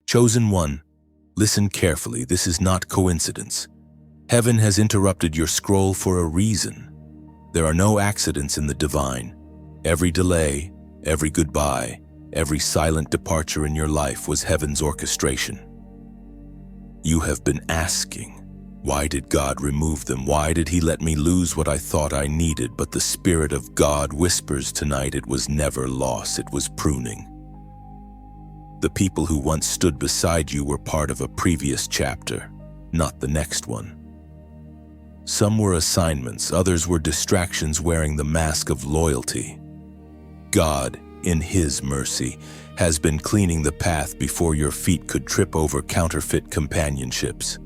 Chosen one, listen carefully. This is not coincidence. Heaven has interrupted your scroll for a reason. There are no accidents in the divine. Every delay, every goodbye, every silent departure in your life was heaven's orchestration. You have been asking, why did God remove them? Why did he let me lose what I thought I needed? But the Spirit of God whispers tonight it was never loss, it was pruning. The people who once stood beside you were part of a previous chapter, not the next one. Some were assignments, others were distractions wearing the mask of loyalty. God, in his mercy, has been cleaning the path before your feet could trip over counterfeit companionships.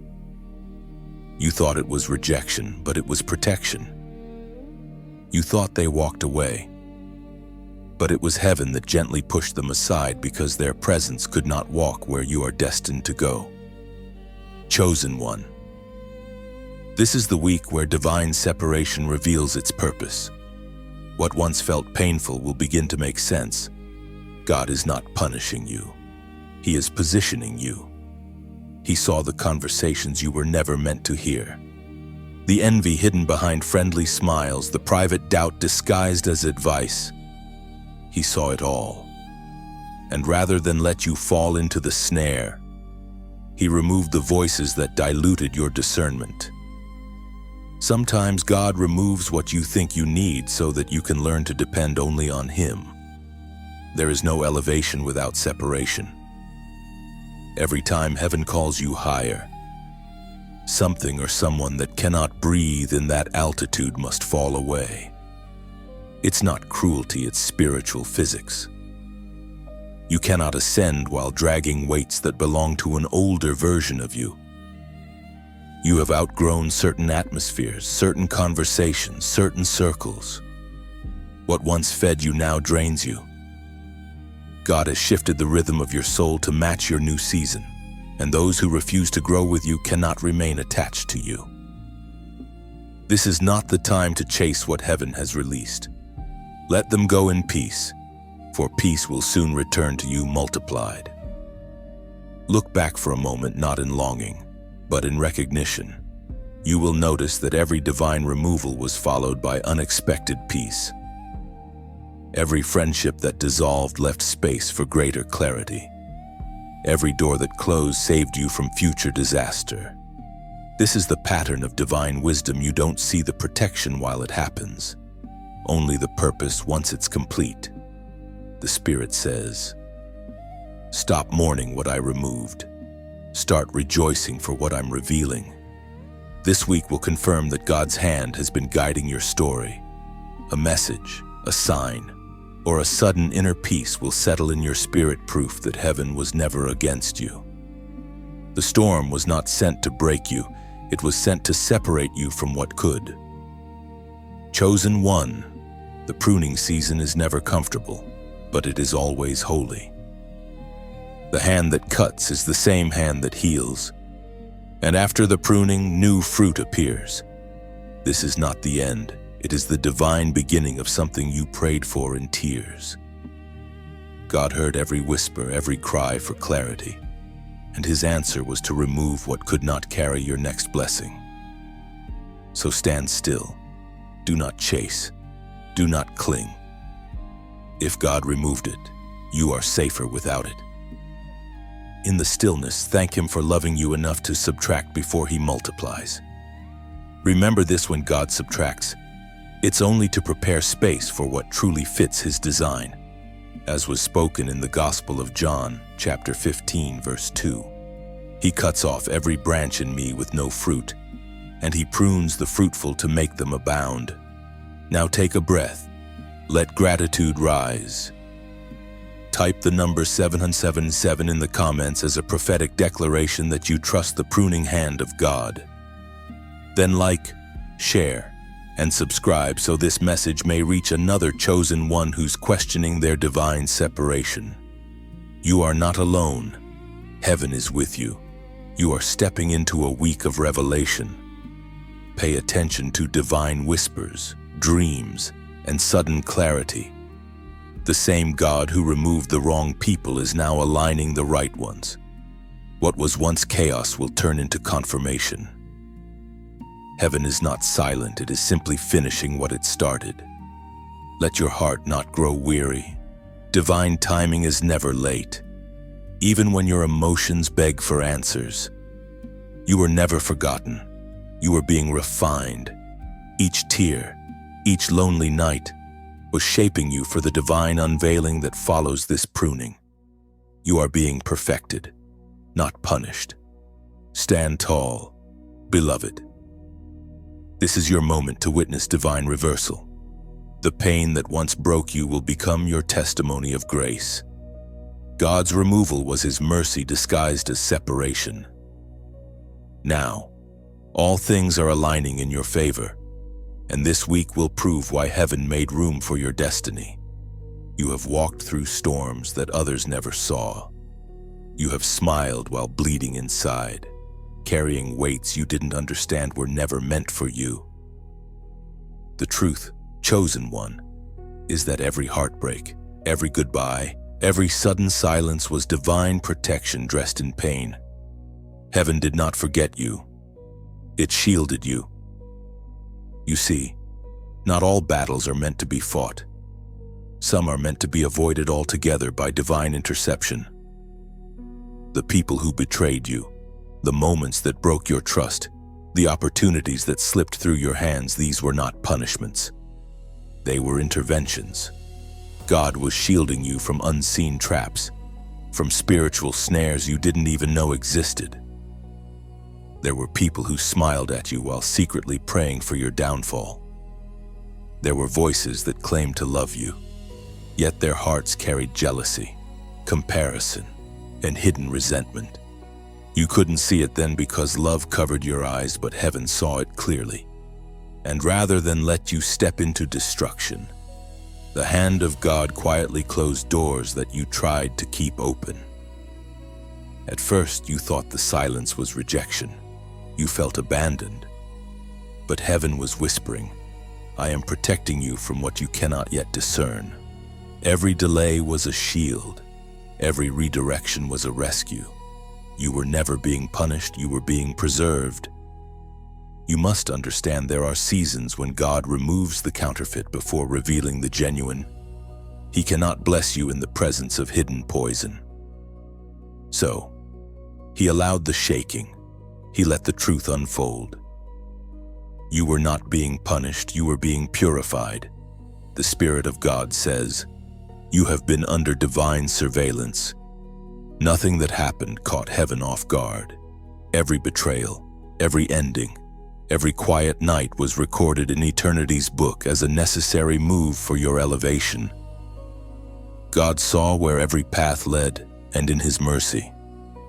You thought it was rejection, but it was protection. You thought they walked away, but it was heaven that gently pushed them aside because their presence could not walk where you are destined to go. Chosen one. This is the week where divine separation reveals its purpose. What once felt painful will begin to make sense. God is not punishing you. He is positioning you. He saw the conversations you were never meant to hear. The envy hidden behind friendly smiles, the private doubt disguised as advice. He saw it all. And rather than let you fall into the snare, he removed the voices that diluted your discernment. Sometimes God removes what you think you need so that you can learn to depend only on him. There is no elevation without separation. Every time heaven calls you higher, something or someone that cannot breathe in that altitude must fall away. It's not cruelty, it's spiritual physics. You cannot ascend while dragging weights that belong to an older version of you. You have outgrown certain atmospheres, certain conversations, certain circles. What once fed you now drains you. God has shifted the rhythm of your soul to match your new season, and those who refuse to grow with you cannot remain attached to you. This is not the time to chase what heaven has released. Let them go in peace, for peace will soon return to you multiplied. Look back for a moment, not in longing, but in recognition. You will notice that every divine removal was followed by unexpected peace. Every friendship that dissolved left space for greater clarity. Every door that closed saved you from future disaster. This is the pattern of divine wisdom. You don't see the protection while it happens, only the purpose once it's complete. The Spirit says, stop mourning what I removed. Start rejoicing for what I'm revealing. This week will confirm that God's hand has been guiding your story. A message, a sign, or a sudden inner peace will settle in your spirit, proof that heaven was never against you. The storm was not sent to break you, it was sent to separate you from what could. Chosen one, the pruning season is never comfortable, but it is always holy. The hand that cuts is the same hand that heals, and after the pruning, new fruit appears. This is not the end. It is the divine beginning of something you prayed for in tears. God heard every whisper, every cry for clarity, and his answer was to remove what could not carry your next blessing. So stand still. Do not chase. Do not cling. If God removed it, you are safer without it. In the stillness, thank him for loving you enough to subtract before he multiplies. Remember this: when God subtracts, it's only to prepare space for what truly fits his design, as was spoken in the Gospel of John, chapter 15, verse 2. He cuts off every branch in me with no fruit, and he prunes the fruitful to make them abound. Now take a breath. Let gratitude rise. Type the number 777 in the comments as a prophetic declaration that you trust the pruning hand of God. Then like, share, and subscribe so this message may reach another chosen one who's questioning their divine separation. You are not alone. Heaven is with you. You are stepping into a week of revelation. Pay attention to divine whispers, dreams, and sudden clarity. The same God who removed the wrong people is now aligning the right ones. What was once chaos will turn into confirmation. Heaven is not silent, it is simply finishing what it started. Let your heart not grow weary. Divine timing is never late. Even when your emotions beg for answers, you were never forgotten. You were being refined. Each tear, each lonely night was shaping you for the divine unveiling that follows this pruning. You are being perfected, not punished. Stand tall, beloved. This is your moment to witness divine reversal. The pain that once broke you will become your testimony of grace. God's removal was His mercy disguised as separation. Now, all things are aligning in your favor, and this week will prove why heaven made room for your destiny. You have walked through storms that others never saw. You have smiled while bleeding inside, carrying weights you didn't understand were never meant for you. The truth, chosen one, is that every heartbreak, every goodbye, every sudden silence was divine protection dressed in pain. Heaven did not forget you. It shielded you. You see, not all battles are meant to be fought. Some are meant to be avoided altogether by divine interception. The people who betrayed you, the moments that broke your trust, the opportunities that slipped through your hands, these were not punishments. They were interventions. God was shielding you from unseen traps, from spiritual snares you didn't even know existed. There were people who smiled at you while secretly praying for your downfall. There were voices that claimed to love you, yet their hearts carried jealousy, comparison, and hidden resentment. You couldn't see it then because love covered your eyes, but heaven saw it clearly. And rather than let you step into destruction, the hand of God quietly closed doors that you tried to keep open. At first, you thought the silence was rejection. You felt abandoned. But heaven was whispering, I am protecting you from what you cannot yet discern. Every delay was a shield. Every redirection was a rescue. You were never being punished, you were being preserved. You must understand there are seasons when God removes the counterfeit before revealing the genuine. He cannot bless you in the presence of hidden poison. So, He allowed the shaking. He let the truth unfold. You were not being punished, you were being purified. The Spirit of God says, you have been under divine surveillance. Nothing that happened caught heaven off guard. Every betrayal, every ending, every quiet night was recorded in eternity's book as a necessary move for your elevation. God saw where every path led, and in His mercy,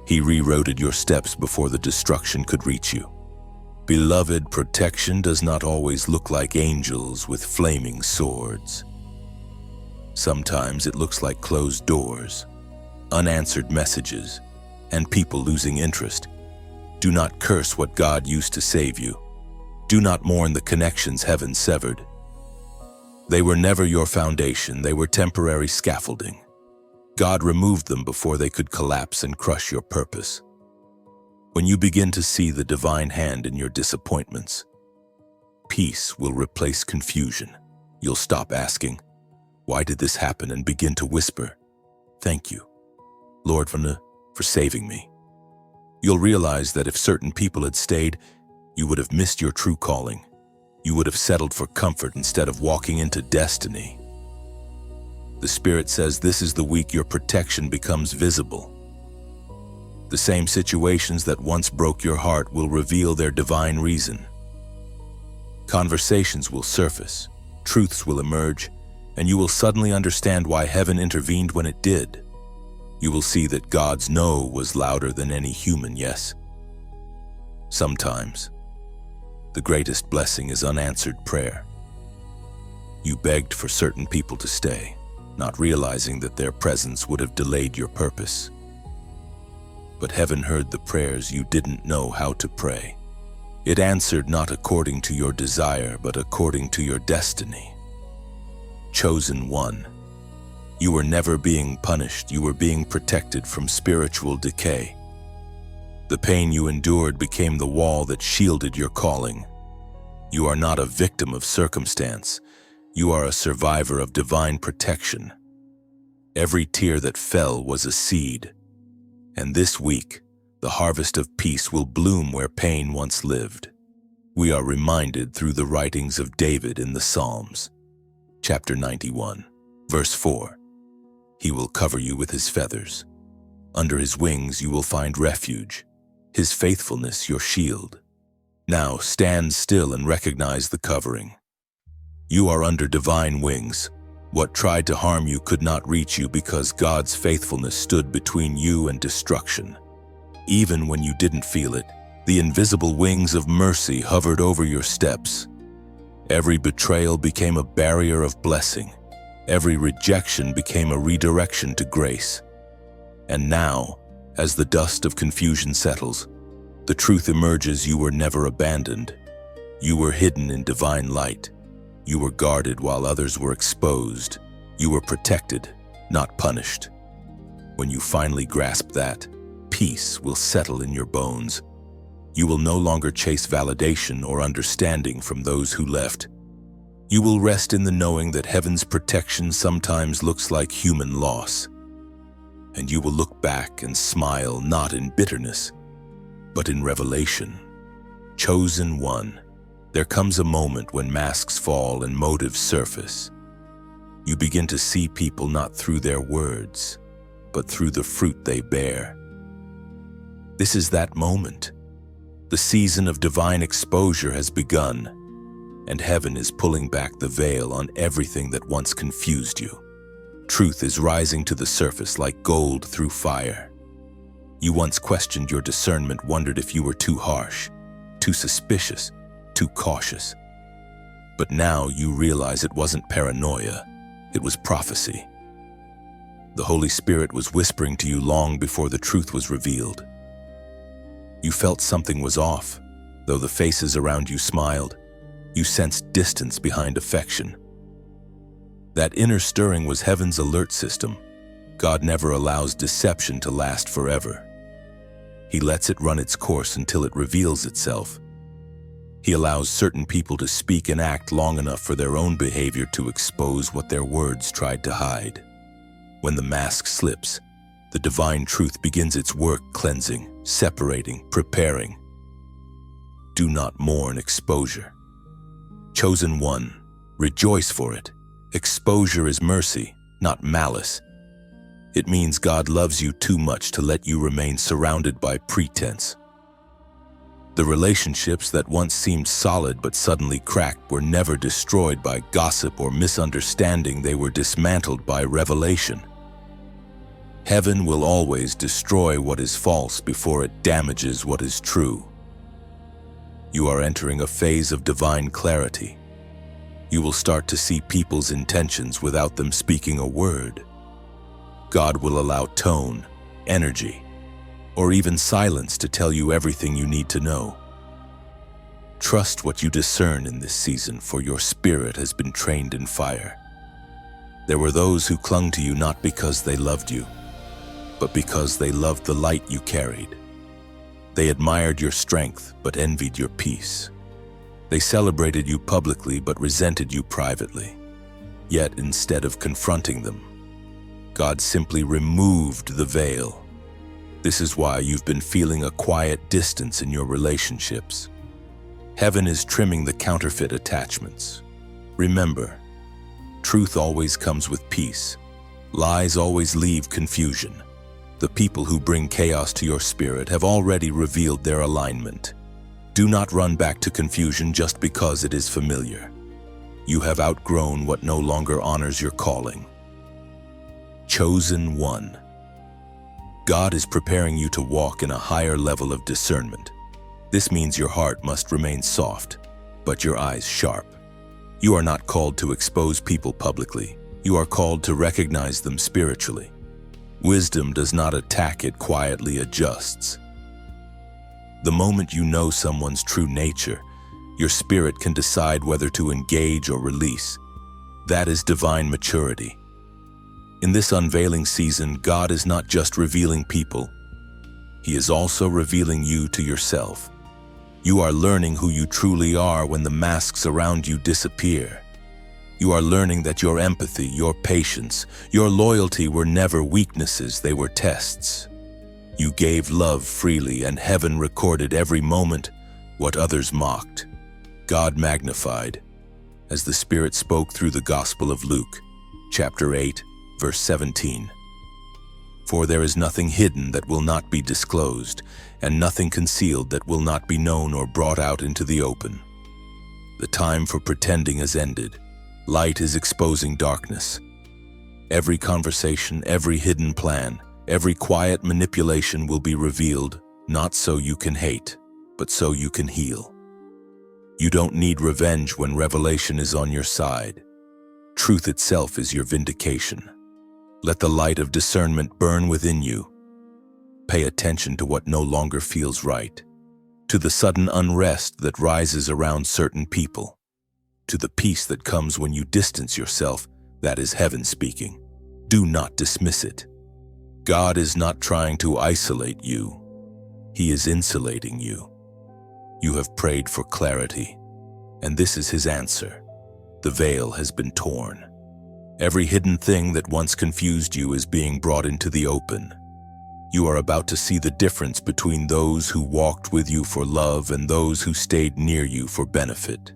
He rerouted your steps before the destruction could reach you. Beloved, protection does not always look like angels with flaming swords. Sometimes it looks like closed doors, unanswered messages, and people losing interest. Do not curse what God used to save you. Do not mourn the connections heaven severed. They were never your foundation, they were temporary scaffolding. God removed them before they could collapse and crush your purpose. When you begin to see the divine hand in your disappointments, peace will replace confusion. You'll stop asking, why did this happen, and begin to whisper, thank you, Lord, for saving me. You'll realize that if certain people had stayed, you would have missed your true calling. You would have settled for comfort instead of walking into destiny. The Spirit says this is the week your protection becomes visible. The same situations that once broke your heart will reveal their divine reason. Conversations will surface, truths will emerge, and you will suddenly understand why heaven intervened when it did. You will see that God's no was louder than any human yes. Sometimes, the greatest blessing is unanswered prayer. You begged for certain people to stay, not realizing that their presence would have delayed your purpose. But heaven heard the prayers you didn't know how to pray. It answered not according to your desire, but according to your destiny. Chosen one, you were never being punished, you were being protected from spiritual decay. The pain you endured became the wall that shielded your calling. You are not a victim of circumstance. You are a survivor of divine protection. Every tear that fell was a seed. And this week, the harvest of peace will bloom where pain once lived. We are reminded through the writings of David in the Psalms. Chapter 91, verse 4. He will cover you with his feathers. Under his wings you will find refuge, his faithfulness your shield. Now stand still and recognize the covering. You are under divine wings. What tried to harm you could not reach you because God's faithfulness stood between you and destruction. Even when you didn't feel it, the invisible wings of mercy hovered over your steps. Every betrayal became a barrier of blessing. Every rejection became a redirection to grace. And now, as the dust of confusion settles, the truth emerges: you were never abandoned. You were hidden in divine light. You were guarded while others were exposed. You were protected, not punished. When you finally grasp that, peace will settle in your bones. You will no longer chase validation or understanding from those who left. You will rest in the knowing that heaven's protection sometimes looks like human loss. And you will look back and smile not in bitterness, but in revelation. Chosen one. There comes a moment when masks fall and motives surface. You begin to see people not through their words, but through the fruit they bear. This is that moment. The season of divine exposure has begun, and heaven is pulling back the veil on everything that once confused you. Truth is rising to the surface like gold through fire. You once questioned your discernment, wondered if you were too harsh, too suspicious, too cautious. But now you realize it wasn't paranoia, it was prophecy. The Holy Spirit was whispering to you long before the truth was revealed. You felt something was off, though the faces around you smiled. You sensed distance behind affection. That inner stirring was heaven's alert system. God never allows deception to last forever. He lets it run its course until it reveals itself. He allows certain people to speak and act long enough for their own behavior to expose what their words tried to hide. When the mask slips, the divine truth begins its work, cleansing, separating, preparing. Do not mourn exposure. Chosen one, rejoice for it. Exposure is mercy, not malice. It means God loves you too much to let you remain surrounded by pretense. The relationships that once seemed solid but suddenly cracked were never destroyed by gossip or misunderstanding. They were dismantled by revelation. Heaven will always destroy what is false before it damages what is true. You are entering a phase of divine clarity. You will start to see people's intentions without them speaking a word. God will allow tone, energy, or even silence to tell you everything you need to know. Trust what you discern in this season, for your spirit has been trained in fire. There were those who clung to you not because they loved you, but because they loved the light you carried. They admired your strength, but envied your peace. They celebrated you publicly, but resented you privately. Yet, instead of confronting them, God simply removed the veil. This is why you've been feeling a quiet distance in your relationships. Heaven is trimming the counterfeit attachments. Remember, truth always comes with peace. Lies always leave confusion. The people who bring chaos to your spirit have already revealed their alignment. Do not run back to confusion just because it is familiar. You have outgrown what no longer honors your calling. Chosen one. God is preparing you to walk in a higher level of discernment. This means your heart must remain soft, but your eyes sharp. You are not called to expose people publicly. You are called to recognize them spiritually. Wisdom does not attack, it quietly adjusts. The moment you know someone's true nature, your spirit can decide whether to engage or release. That is divine maturity. In this unveiling season, God is not just revealing people. He is also revealing you to yourself. You are learning who you truly are when the masks around you disappear. You are learning that your empathy, your patience, your loyalty were never weaknesses, they were tests. You gave love freely, and heaven recorded every moment what others mocked. God magnified, as the Spirit spoke through the Gospel of Luke, chapter 8, verse 17. For there is nothing hidden that will not be disclosed, and nothing concealed that will not be known or brought out into the open. The time for pretending has ended. Light is exposing darkness. Every conversation, every hidden plan, every quiet manipulation will be revealed, not so you can hate, but so you can heal. You don't need revenge when revelation is on your side. Truth itself is your vindication. Let the light of discernment burn within you. Pay attention to what no longer feels right, to the sudden unrest that rises around certain people, to the peace that comes when you distance yourself. That is heaven speaking. Do not dismiss it. God is not trying to isolate you. He is insulating you. You have prayed for clarity, and this is His answer. The veil has been torn. Every hidden thing that once confused you is being brought into the open. You are about to see the difference between those who walked with you for love and those who stayed near you for benefit.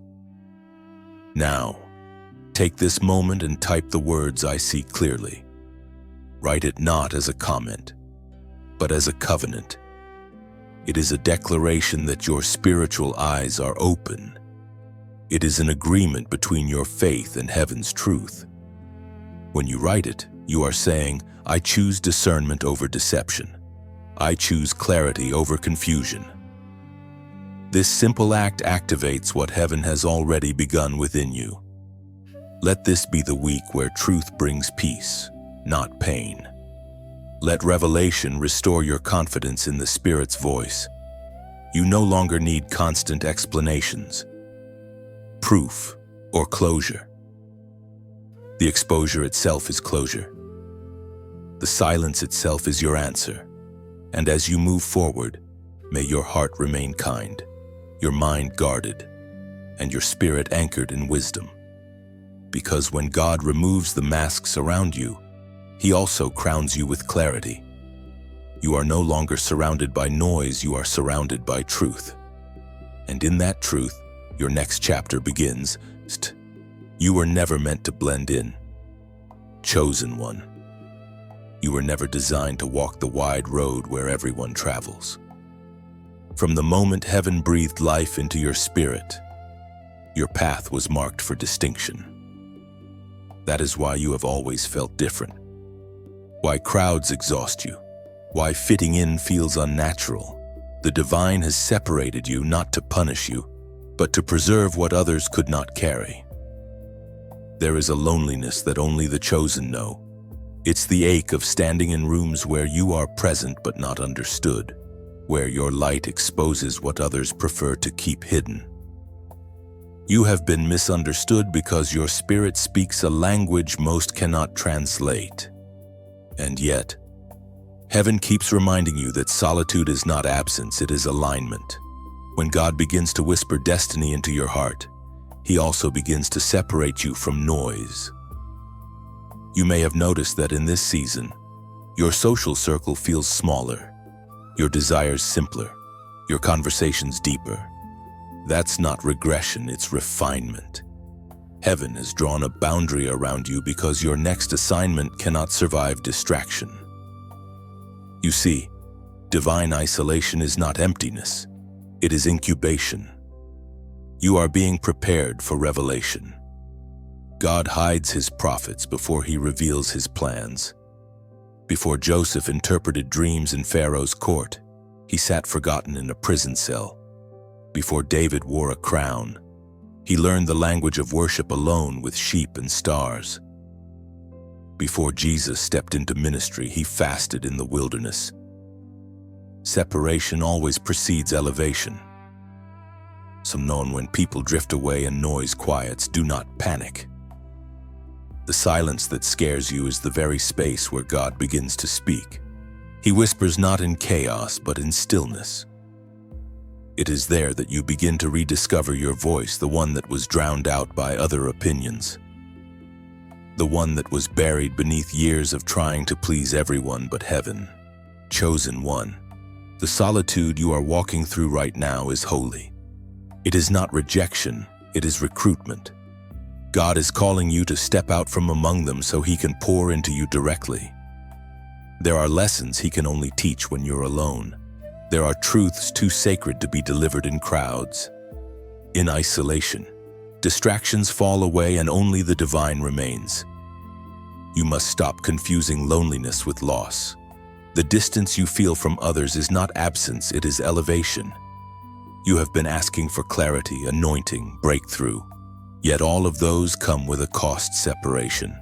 Now, take this moment and type the words "I see clearly." Write it not as a comment, but as a covenant. It is a declaration that your spiritual eyes are open. It is an agreement between your faith and heaven's truth. When you write it, you are saying, I choose discernment over deception. I choose clarity over confusion. This simple act activates what heaven has already begun within you. Let this be the week where truth brings peace, not pain. Let revelation restore your confidence in the Spirit's voice. You no longer need constant explanations, proof, or closure. The exposure itself is closure. The silence itself is your answer. And as you move forward, may your heart remain kind, your mind guarded, and your spirit anchored in wisdom. Because when God removes the masks around you, He also crowns you with clarity. You are no longer surrounded by noise, you are surrounded by truth. And in that truth, your next chapter begins. You were never meant to blend in. Chosen one. You were never designed to walk the wide road where everyone travels. From the moment heaven breathed life into your spirit, your path was marked for distinction. That is why you have always felt different. Why crowds exhaust you. Why fitting in feels unnatural. The divine has separated you not to punish you, but to preserve what others could not carry. There is a loneliness that only the chosen know. It's the ache of standing in rooms where you are present but not understood, where your light exposes what others prefer to keep hidden. You have been misunderstood because your spirit speaks a language most cannot translate. And yet, heaven keeps reminding you that solitude is not absence, it is alignment. When God begins to whisper destiny into your heart, He also begins to separate you from noise. You may have noticed that in this season, your social circle feels smaller, your desires simpler, your conversations deeper. That's not regression, it's refinement. Heaven has drawn a boundary around you because your next assignment cannot survive distraction. You see, divine isolation is not emptiness, it is incubation. You are being prepared for revelation. God hides His prophets before He reveals His plans. Before Joseph interpreted dreams in Pharaoh's court, he sat forgotten in a prison cell. Before David wore a crown, he learned the language of worship alone with sheep and stars. Before Jesus stepped into ministry, He fasted in the wilderness. Separation always precedes elevation. So known when people drift away and noise quiets, do not panic. The silence that scares you is the very space where God begins to speak. He whispers not in chaos, but in stillness. It is there that you begin to rediscover your voice, the one that was drowned out by other opinions. The one that was buried beneath years of trying to please everyone but heaven. Chosen one. The solitude you are walking through right now is holy. It is not rejection, it is recruitment. God is calling you to step out from among them so He can pour into you directly. There are lessons He can only teach when you're alone. There are truths too sacred to be delivered in crowds. In isolation, distractions fall away and only the divine remains. You must stop confusing loneliness with loss. The distance you feel from others is not absence, it is elevation. You have been asking for clarity, anointing, breakthrough. Yet all of those come with a cost: separation.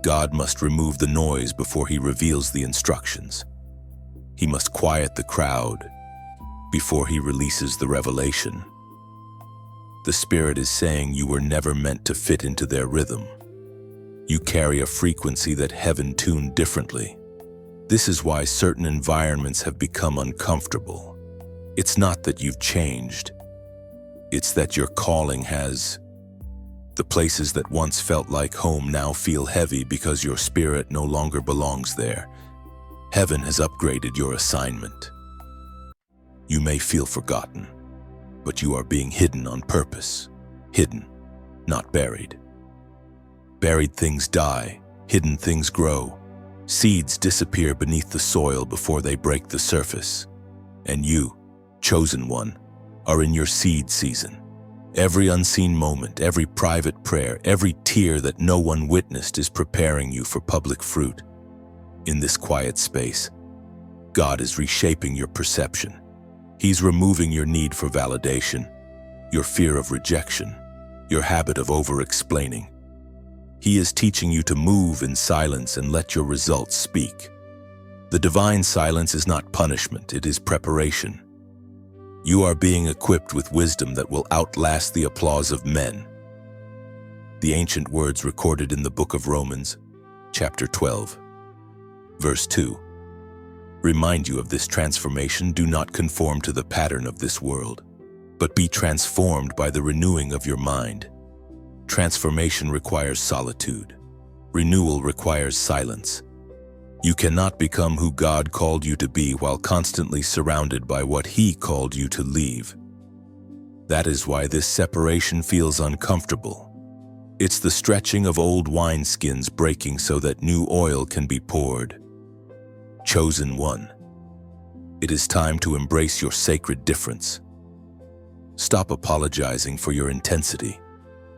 God must remove the noise before He reveals the instructions. He must quiet the crowd before He releases the revelation. The Spirit is saying you were never meant to fit into their rhythm. You carry a frequency that heaven tuned differently. This is why certain environments have become uncomfortable. It's not that you've changed. It's that your calling has. The places that once felt like home now feel heavy because your spirit no longer belongs there. Heaven has upgraded your assignment. You may feel forgotten, but you are being hidden on purpose. Hidden, not buried. Buried things die, hidden things grow. Seeds disappear beneath the soil before they break the surface. And you, chosen one, are in your seed season. Every unseen moment, every private prayer, every tear that no one witnessed is preparing you for public fruit. In this quiet space, God is reshaping your perception. He's removing your need for validation, your fear of rejection, your habit of over-explaining. He is teaching you to move in silence and let your results speak. The divine silence is not punishment, it is preparation. You are being equipped with wisdom that will outlast the applause of men. The ancient words recorded in the book of Romans, chapter 12, verse 2, remind you of this transformation. Do not conform to the pattern of this world, but be transformed by the renewing of your mind. Transformation requires solitude. Renewal requires silence. You cannot become who God called you to be while constantly surrounded by what He called you to leave. That is why this separation feels uncomfortable. It's the stretching of old wineskins breaking so that new oil can be poured. Chosen one, it is time to embrace your sacred difference. Stop apologizing for your intensity,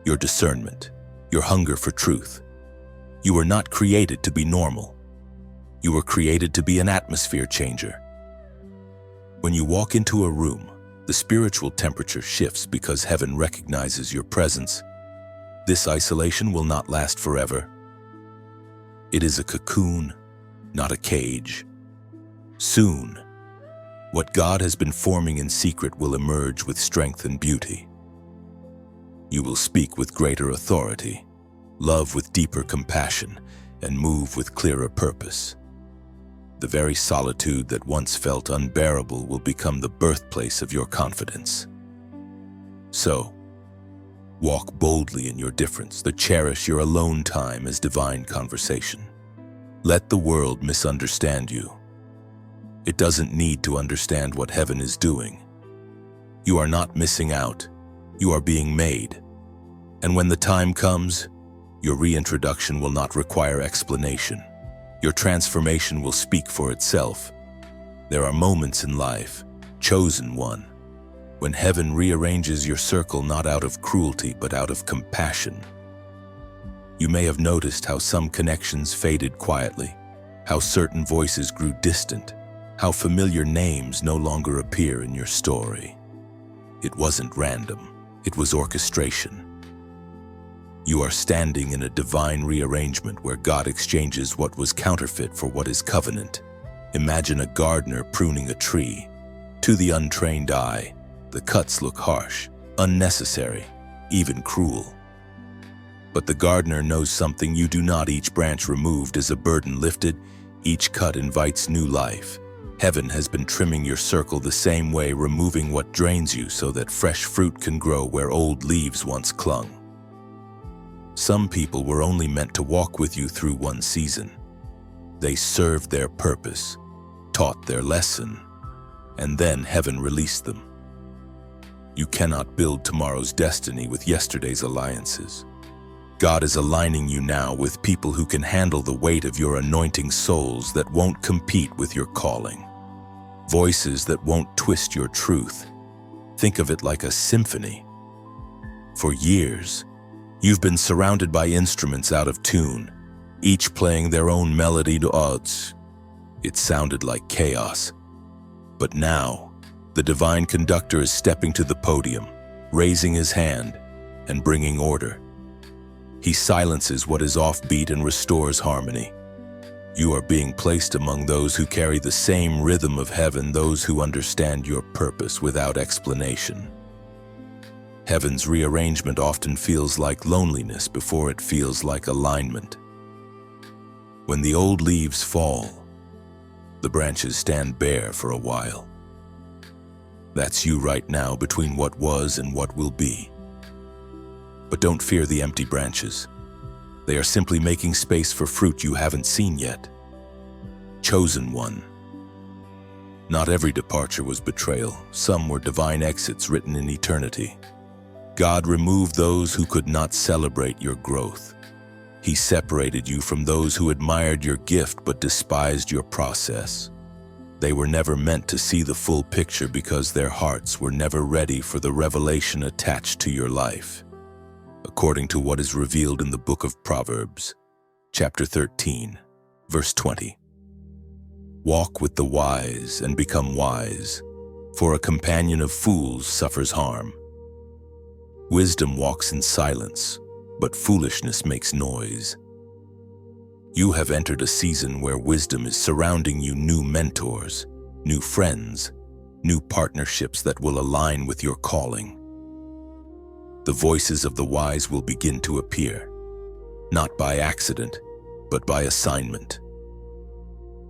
your discernment, your hunger for truth. You were not created to be normal. You were created to be an atmosphere changer. When you walk into a room, the spiritual temperature shifts because heaven recognizes your presence. This isolation will not last forever. It is a cocoon, not a cage. Soon, what God has been forming in secret will emerge with strength and beauty. You will speak with greater authority, love with deeper compassion, and move with clearer purpose. The very solitude that once felt unbearable will become the birthplace of your confidence. So, walk boldly in your difference, cherish your alone time as divine conversation. Let the world misunderstand you. It doesn't need to understand what heaven is doing. You are not missing out. You are being made. And when the time comes, your reintroduction will not require explanation. Your transformation will speak for itself. There are moments in life, chosen one, when heaven rearranges your circle not out of cruelty but out of compassion. You may have noticed how some connections faded quietly, how certain voices grew distant, how familiar names no longer appear in your story. It wasn't random, it was orchestration. You are standing in a divine rearrangement where God exchanges what was counterfeit for what is covenant. Imagine a gardener pruning a tree. To the untrained eye, the cuts look harsh, unnecessary, even cruel. But the gardener knows something you do not. Each branch removed is a burden lifted, Each cut invites new life. Heaven has been trimming your circle the same way, removing what drains you so that fresh fruit can grow where old leaves once clung. Some people were only meant to walk with you through one season. They served their purpose, taught their lesson, and then heaven released them. You cannot build tomorrow's destiny with yesterday's alliances. God is aligning you now with people who can handle the weight of your anointing, souls that won't compete with your calling, voices that won't twist your truth. Think of it like a symphony. For years, you've been surrounded by instruments out of tune, each playing their own melody to odds. It sounded like chaos. But now, the divine conductor is stepping to the podium, raising his hand and bringing order. He silences what is offbeat and restores harmony. You are being placed among those who carry the same rhythm of heaven, those who understand your purpose without explanation. Heaven's rearrangement often feels like loneliness before it feels like alignment. When the old leaves fall, the branches stand bare for a while. That's you right now, between what was and what will be. But don't fear the empty branches. They are simply making space for fruit you haven't seen yet. Chosen one. Not every departure was betrayal. Some were divine exits written in eternity. God removed those who could not celebrate your growth. He separated you from those who admired your gift but despised your process. They were never meant to see the full picture because their hearts were never ready for the revelation attached to your life. According to what is revealed in the book of Proverbs, chapter 13, verse 20. Walk with the wise and become wise, for a companion of fools suffers harm. Wisdom walks in silence, but foolishness makes noise. You have entered a season where wisdom is surrounding you, new mentors, new friends, new partnerships that will align with your calling. The voices of the wise will begin to appear, not by accident, but by assignment.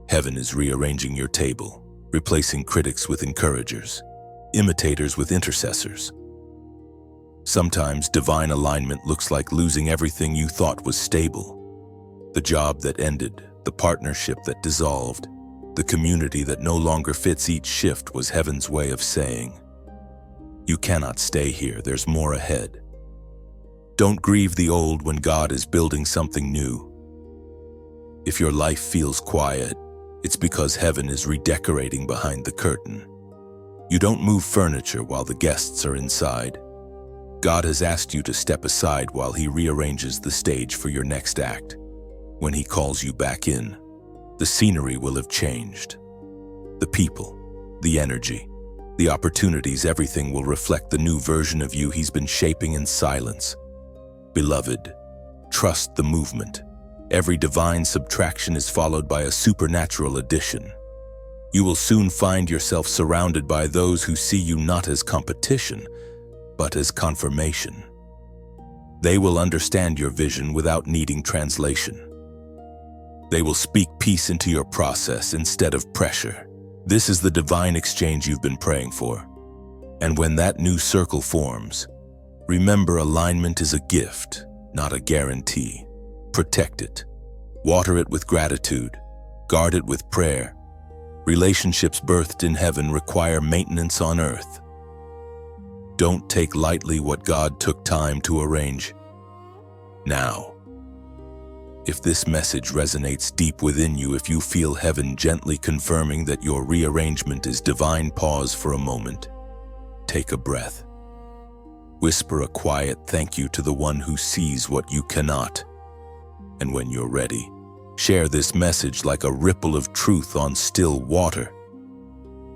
Heaven is rearranging your table, replacing critics with encouragers, imitators with intercessors. Sometimes divine alignment looks like losing everything you thought was stable. The job that ended, the partnership that dissolved, the community that no longer fits. Each shift was heaven's way of saying, you cannot stay here, there's more ahead. Don't grieve the old when God is building something new. If your life feels quiet, it's because heaven is redecorating behind the curtain. You don't move furniture while the guests are inside. God has asked you to step aside while He rearranges the stage for your next act. When He calls you back in, the scenery will have changed. The people, the energy, the opportunities, everything will reflect the new version of you He's been shaping in silence. Beloved, trust the movement. Every divine subtraction is followed by a supernatural addition. You will soon find yourself surrounded by those who see you not as competition, but as confirmation. They will understand your vision without needing translation. They will speak peace into your process instead of pressure. This is the divine exchange you've been praying for. And when that new circle forms, remember, alignment is a gift, not a guarantee. Protect it. Water it with gratitude. Guard it with prayer. Relationships birthed in heaven require maintenance on earth. Don't take lightly what God took time to arrange. Now, if this message resonates deep within you, if you feel heaven gently confirming that your rearrangement is divine, pause for a moment. Take a breath. Whisper a quiet thank you to the one who sees what you cannot. And when you're ready, share this message like a ripple of truth on still water.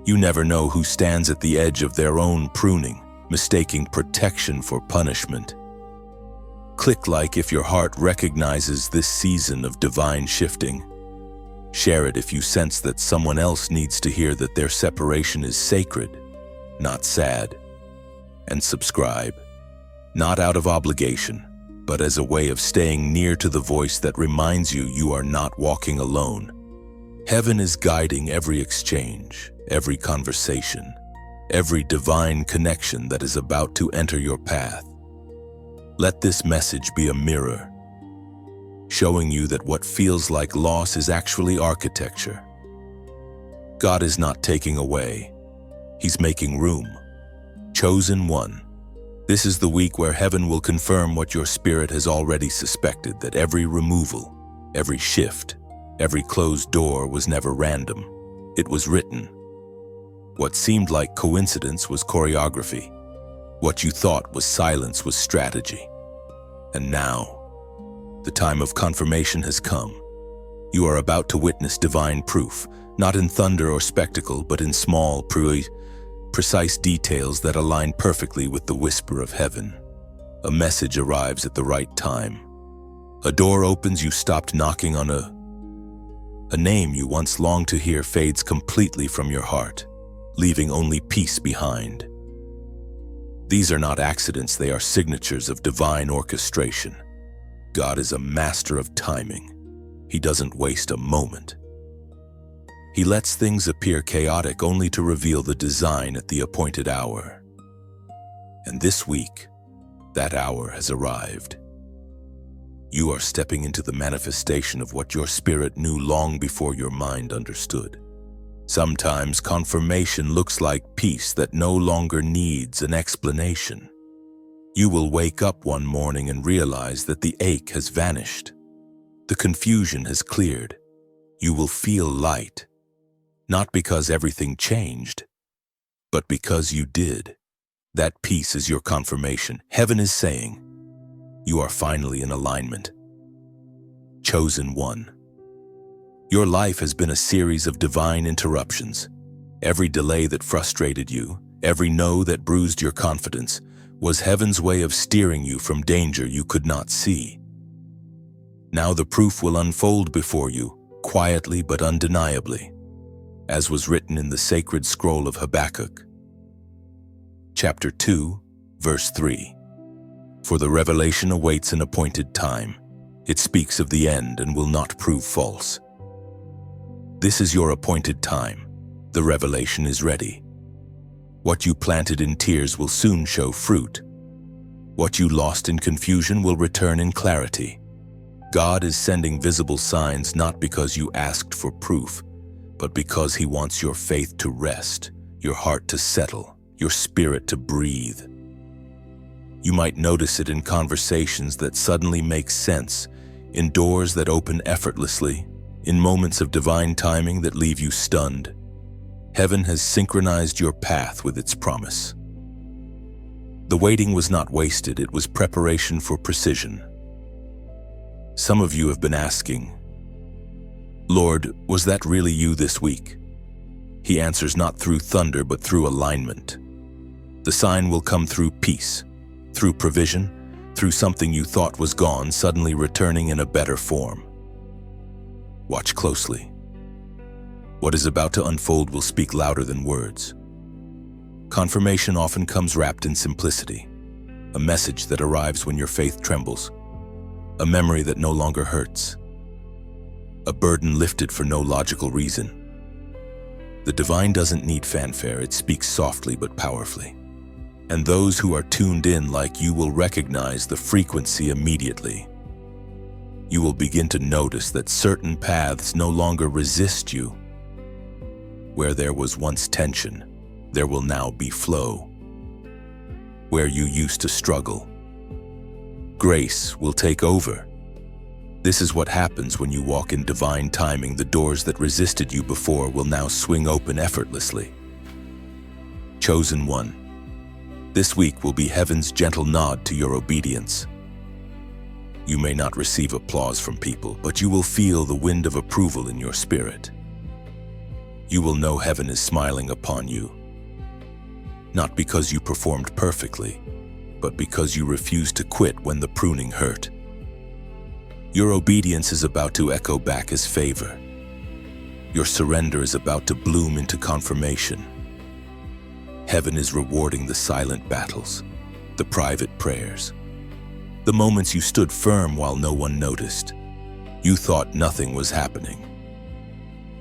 You never know who stands at the edge of their own pruning, mistaking protection for punishment. Click like if your heart recognizes this season of divine shifting. Share it if you sense that someone else needs to hear that their separation is sacred, not sad. And subscribe, not out of obligation, but as a way of staying near to the voice that reminds you you are not walking alone. Heaven is guiding every exchange, every conversation, every divine connection that is about to enter your path. Let this message be a mirror, showing you that what feels like loss is actually architecture. God is not taking away, He's making room. Chosen one. This is the week where heaven will confirm what your spirit has already suspected, that every removal, every shift, every closed door was never random. It was written. What seemed like coincidence was choreography. What you thought was silence was strategy. And now, the time of confirmation has come. You are about to witness divine proof, not in thunder or spectacle, but in small, precise details that align perfectly with the whisper of heaven. A message arrives at the right time. A door opens you stopped knocking on. A name you once longed to hear fades completely from your heart, leaving only peace behind. These are not accidents, they are signatures of divine orchestration. God is a master of timing. He doesn't waste a moment. He lets things appear chaotic only to reveal the design at the appointed hour. And this week, that hour has arrived. You are stepping into the manifestation of what your spirit knew long before your mind understood. Sometimes confirmation looks like peace that no longer needs an explanation. You will wake up one morning and realize that the ache has vanished. The confusion has cleared. You will feel light. Not because everything changed, but because you did. That peace is your confirmation. Heaven is saying, you are finally in alignment. Chosen one. Your life has been a series of divine interruptions. Every delay that frustrated you, every no that bruised your confidence, was heaven's way of steering you from danger you could not see. Now the proof will unfold before you, quietly but undeniably, as was written in the sacred scroll of Habakkuk. Chapter 2, verse 3. For the revelation awaits an appointed time. It speaks of the end and will not prove false. This is your appointed time. The revelation is ready. What you planted in tears will soon show fruit. What you lost in confusion will return in clarity. God is sending visible signs not because you asked for proof, but because He wants your faith to rest, your heart to settle, your spirit to breathe. You might notice it in conversations that suddenly make sense, in doors that open effortlessly, in moments of divine timing that leave you stunned. Heaven has synchronized your path with its promise. The waiting was not wasted, it was preparation for precision. Some of you have been asking, Lord, was that really you this week? He answers not through thunder, but through alignment. The sign will come through peace, through provision, through something you thought was gone suddenly returning in a better form. Watch closely. What is about to unfold will speak louder than words. Confirmation often comes wrapped in simplicity, a message that arrives when your faith trembles, a memory that no longer hurts, a burden lifted for no logical reason. The divine doesn't need fanfare, it speaks softly but powerfully. And those who are tuned in like you will recognize the frequency immediately. You will begin to notice that certain paths no longer resist you. Where there was once tension, there will now be flow. Where you used to struggle, grace will take over. This is what happens when you walk in divine timing. The doors that resisted you before will now swing open effortlessly. Chosen one. This week will be heaven's gentle nod to your obedience. You may not receive applause from people, but you will feel the wind of approval in your spirit. You will know heaven is smiling upon you, not because you performed perfectly, but because you refused to quit when the pruning hurt. Your obedience is about to echo back as favor. Your surrender is about to bloom into confirmation. Heaven is rewarding the silent battles, the private prayers, the moments you stood firm while no one noticed. You thought nothing was happening.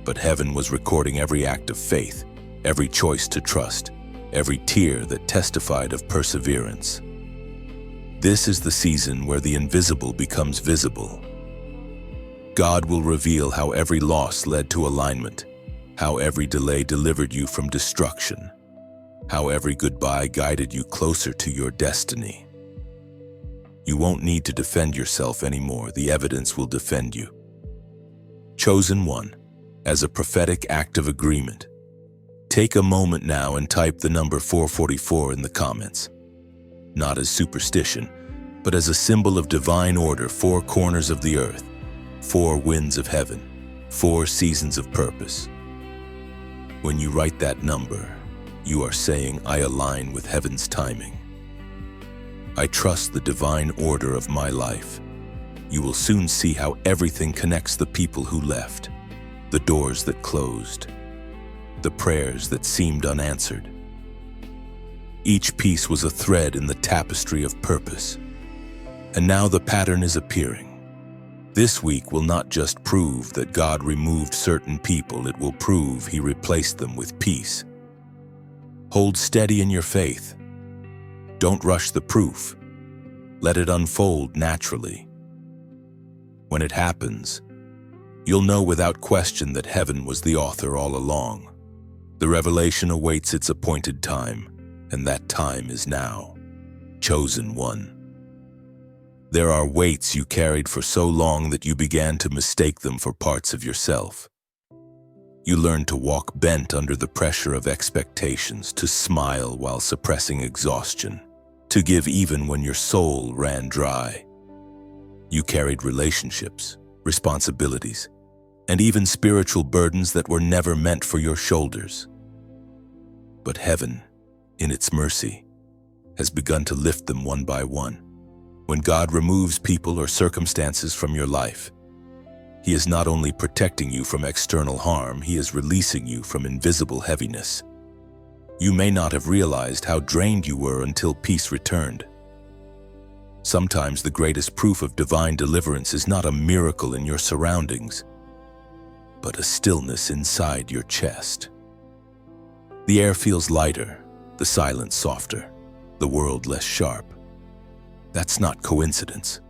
But heaven was recording every act of faith, every choice to trust, every tear that testified of perseverance. This is the season where the invisible becomes visible. God will reveal how every loss led to alignment, how every delay delivered you from destruction, how every goodbye guided you closer to your destiny. You won't need to defend yourself anymore. The evidence will defend you. Chosen one, as a prophetic act of agreement, take a moment now and type the number 444 in the comments. Not as superstition, but as a symbol of divine order, 4 corners of the earth, 4 winds of heaven, 4 seasons of purpose. When you write that number, you are saying, I align with heaven's timing. I trust the divine order of my life. You will soon see how everything connects: the people who left, the doors that closed, the prayers that seemed unanswered. Each piece was a thread in the tapestry of purpose. And now the pattern is appearing. This week will not just prove that God removed certain people, it will prove He replaced them with peace. Hold steady in your faith. Don't rush the proof. Let it unfold naturally. When it happens, you'll know without question that heaven was the author all along. The revelation awaits its appointed time, and that time is now. Chosen one. There are weights you carried for so long that you began to mistake them for parts of yourself. You learned to walk bent under the pressure of expectations, to smile while suppressing exhaustion, to give even when your soul ran dry. You carried relationships, responsibilities, and even spiritual burdens that were never meant for your shoulders. But heaven, in its mercy, has begun to lift them one by one. When God removes people or circumstances from your life, He is not only protecting you from external harm, He is releasing you from invisible heaviness. You may not have realized how drained you were until peace returned. Sometimes the greatest proof of divine deliverance is not a miracle in your surroundings, but a stillness inside your chest. The air feels lighter, the silence softer, the world less sharp. That's not coincidence.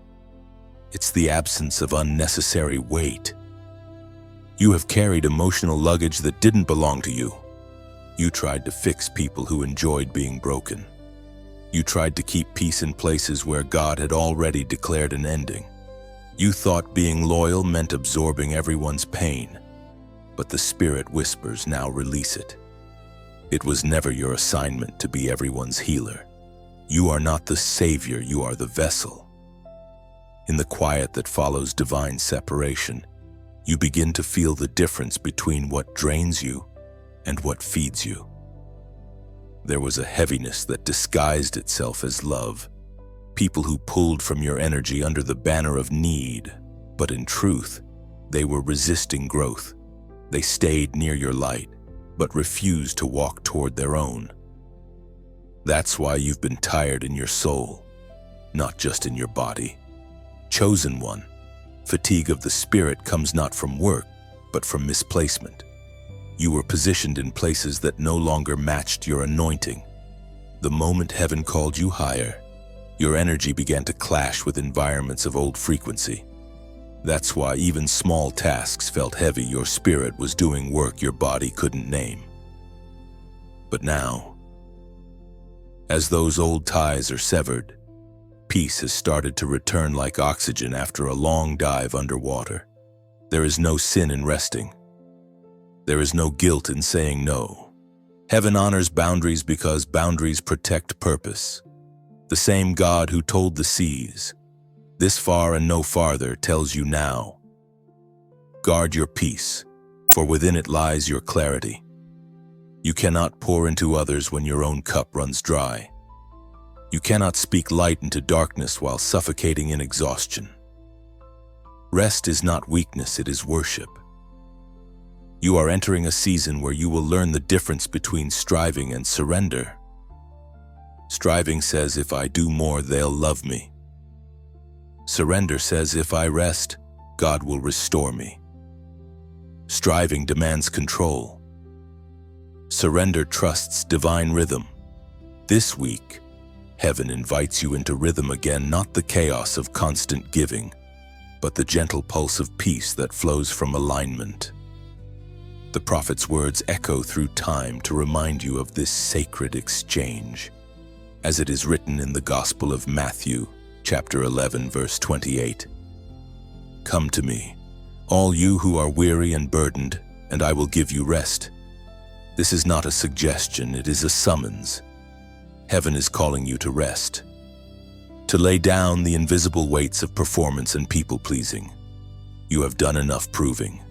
It's the absence of unnecessary weight. You have carried emotional luggage that didn't belong to you. You tried to fix people who enjoyed being broken. You tried to keep peace in places where God had already declared an ending. You thought being loyal meant absorbing everyone's pain, but the Spirit whispers, now release it. It was never your assignment to be everyone's healer. You are not the Savior, you are the vessel. In the quiet that follows divine separation, you begin to feel the difference between what drains you and what feeds you. There was a heaviness that disguised itself as love, people who pulled from your energy under the banner of need, but in truth, they were resisting growth. They stayed near your light, but refused to walk toward their own. That's why you've been tired in your soul, not just in your body. Chosen one, fatigue of the spirit comes not from work, but from misplacement. You were positioned in places that no longer matched your anointing. The moment heaven called you higher, your energy began to clash with environments of old frequency. That's why even small tasks felt heavy. Your spirit was doing work your body couldn't name. But now, as those old ties are severed, peace has started to return like oxygen after a long dive underwater. There is no sin in resting. There is no guilt in saying no. Heaven honors boundaries because boundaries protect purpose. The same God who told the seas, "This far and no farther," tells you now, guard your peace, for within it lies your clarity. You cannot pour into others when your own cup runs dry. You cannot speak light into darkness while suffocating in exhaustion. Rest is not weakness, it is worship. You are entering a season where you will learn the difference between striving and surrender. Striving says, if I do more, they'll love me. Surrender says, if I rest, God will restore me. Striving demands control. Surrender trusts divine rhythm. This week, heaven invites you into rhythm again, not the chaos of constant giving, but the gentle pulse of peace that flows from alignment. The prophet's words echo through time to remind you of this sacred exchange, as it is written in the Gospel of Matthew, chapter 11, verse 28. Come to me, all you who are weary and burdened, and I will give you rest. This is not a suggestion, it is a summons. Heaven is calling you to rest, to lay down the invisible weights of performance and people-pleasing. You have done enough proving.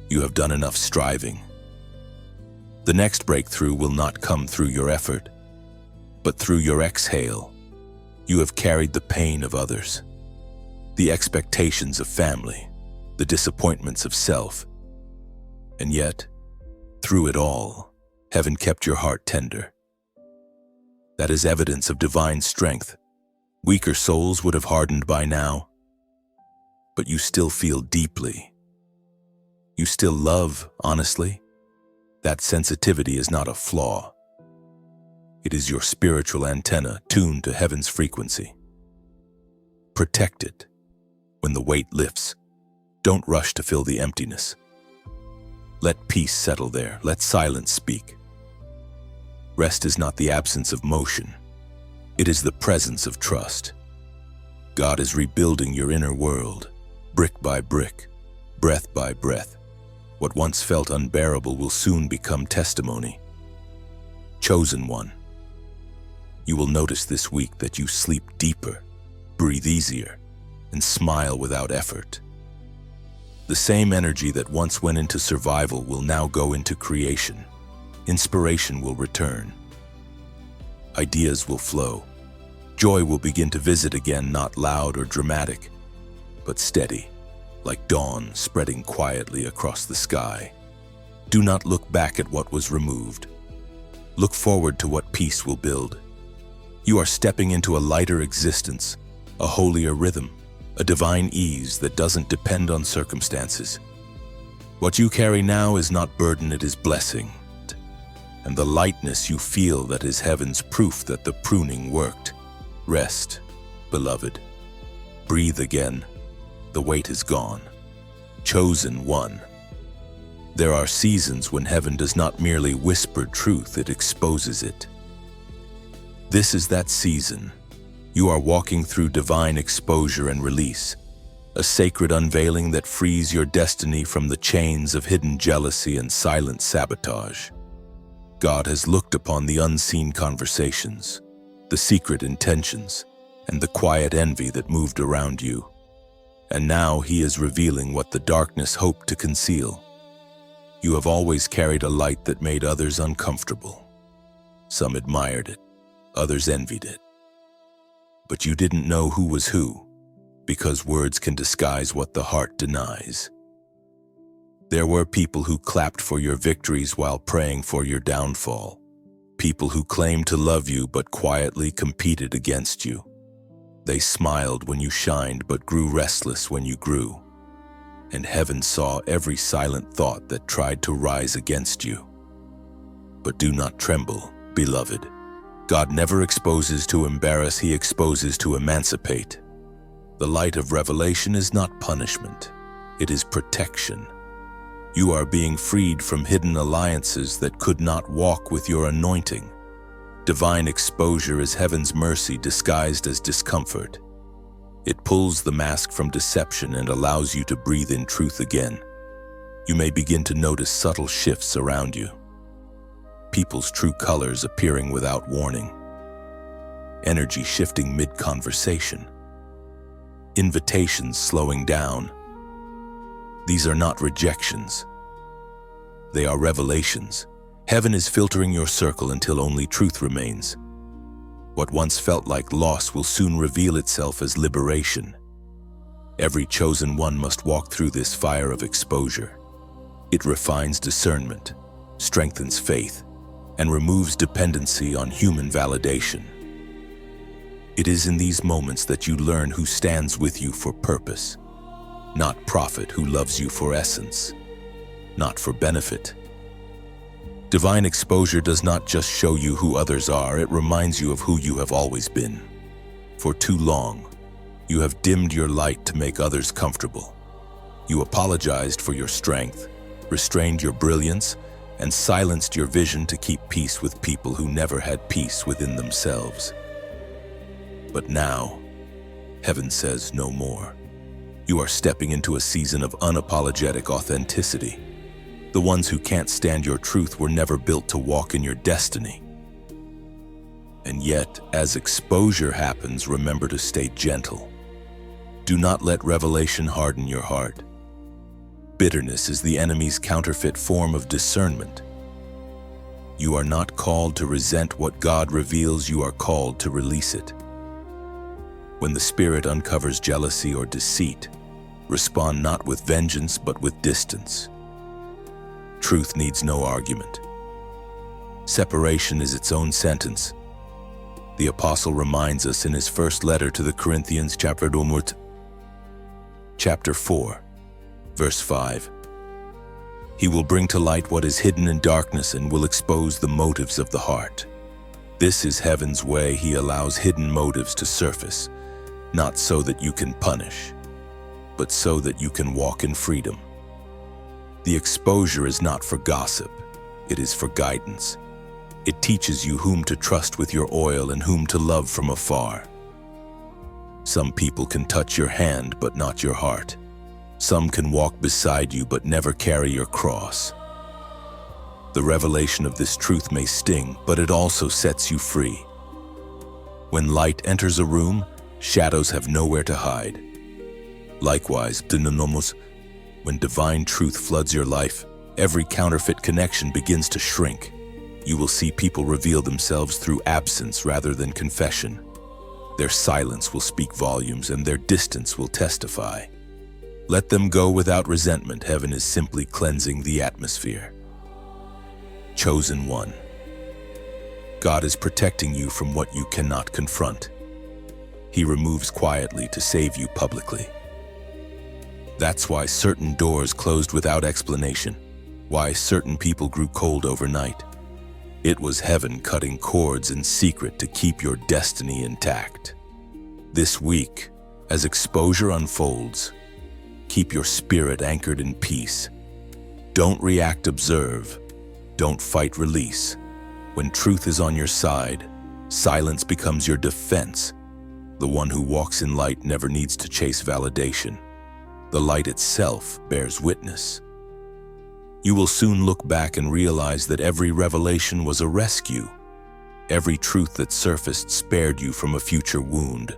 You have done enough striving. The next breakthrough will not come through your effort, but through your exhale. You have carried the pain of others, the expectations of family, the disappointments of self. And yet, through it all, heaven kept your heart tender. That is evidence of divine strength. Weaker souls would have hardened by now, but you still feel deeply. You still love honestly. That sensitivity is not a flaw. It is your spiritual antenna tuned to heaven's frequency. Protect it. When the weight lifts, don't rush to fill the emptiness. Let peace settle there. Let silence speak. Rest is not the absence of motion. It is the presence of trust. God is rebuilding your inner world, brick by brick, breath by breath. What once felt unbearable will soon become testimony. Chosen one. You will notice this week that you sleep deeper, breathe easier, and smile without effort. The same energy that once went into survival will now go into creation. Inspiration will return. Ideas will flow. Joy will begin to visit again, not loud or dramatic, but steady, like dawn spreading quietly across the sky. Do not look back at what was removed. Look forward to what peace will build. You are stepping into a lighter existence, a holier rhythm, a divine ease that doesn't depend on circumstances. What you carry now is not burden, it is blessing. And the lightness you feel, that is heaven's proof that the pruning worked. Rest, beloved. Breathe again. The weight is gone. Chosen one. There are seasons when heaven does not merely whisper truth, it exposes it. This is that season. You are walking through divine exposure and release, a sacred unveiling that frees your destiny from the chains of hidden jealousy and silent sabotage. God has looked upon the unseen conversations, the secret intentions, and the quiet envy that moved around you. And now He is revealing what the darkness hoped to conceal. You have always carried a light that made others uncomfortable. Some admired it, others envied it. But you didn't know who was who, because words can disguise what the heart denies. There were people who clapped for your victories while praying for your downfall. People who claimed to love you but quietly competed against you. They smiled when you shined but grew restless when you grew. And heaven saw every silent thought that tried to rise against you. But do not tremble, beloved. God never exposes to embarrass, He exposes to emancipate. The light of revelation is not punishment, it is protection. You are being freed from hidden alliances that could not walk with your anointing. Divine exposure is heaven's mercy disguised as discomfort. It pulls the mask from deception and allows you to breathe in truth again. You may begin to notice subtle shifts around you. People's true colors appearing without warning. Energy shifting mid-conversation. Invitations slowing down. These are not rejections. They are revelations. Heaven is filtering your circle until only truth remains. What once felt like loss will soon reveal itself as liberation. Every chosen one must walk through this fire of exposure. It refines discernment, strengthens faith, and removes dependency on human validation. It is in these moments that you learn who stands with you for purpose, not prophet who loves you for essence. not for benefit. Divine exposure does not just show you who others are, it reminds you of who you have always been. For too long, you have dimmed your light to make others comfortable. You apologized for your strength, restrained your brilliance, and silenced your vision to keep peace with people who never had peace within themselves. But now, heaven says no more. You are stepping into a season of unapologetic authenticity. The ones who can't stand your truth were never built to walk in your destiny. And yet, as exposure happens, remember to stay gentle. Do not let revelation harden your heart. Bitterness is the enemy's counterfeit form of discernment. You are not called to resent what God reveals, you are called to release it. When the Spirit uncovers jealousy or deceit, respond not with vengeance but with distance. Truth needs no argument. Separation is its own sentence. The apostle reminds us in his first letter to the Corinthians, chapter 4, verse 5. He will bring to light what is hidden in darkness and will expose the motives of the heart. This is heaven's way. He allows hidden motives to surface, not so that you can punish, but so that you can walk in freedom. The exposure is not for gossip, it is for guidance. It teaches you whom to trust with your oil and whom to love from afar. Some people can touch your hand but not your heart. Some can walk beside you but never carry your cross. The revelation of this truth may sting, but it also sets you free. When light enters a room, shadows have nowhere to hide. Likewise, when divine truth floods your life, every counterfeit connection begins to shrink. You will see people reveal themselves through absence rather than confession. Their silence will speak volumes and their distance will testify. Let them go without resentment. Heaven is simply cleansing the atmosphere. Chosen one. God is protecting you from what you cannot confront. He removes quietly to save you publicly. That's why certain doors closed without explanation, why certain people grew cold overnight. It was heaven cutting cords in secret to keep your destiny intact. This week, as exposure unfolds, keep your spirit anchored in peace. Don't react, observe. Don't fight, release. When truth is on your side, silence becomes your defense. The one who walks in light never needs to chase validation. The light itself bears witness. You will soon look back and realize that every revelation was a rescue. Every truth that surfaced spared you from a future wound.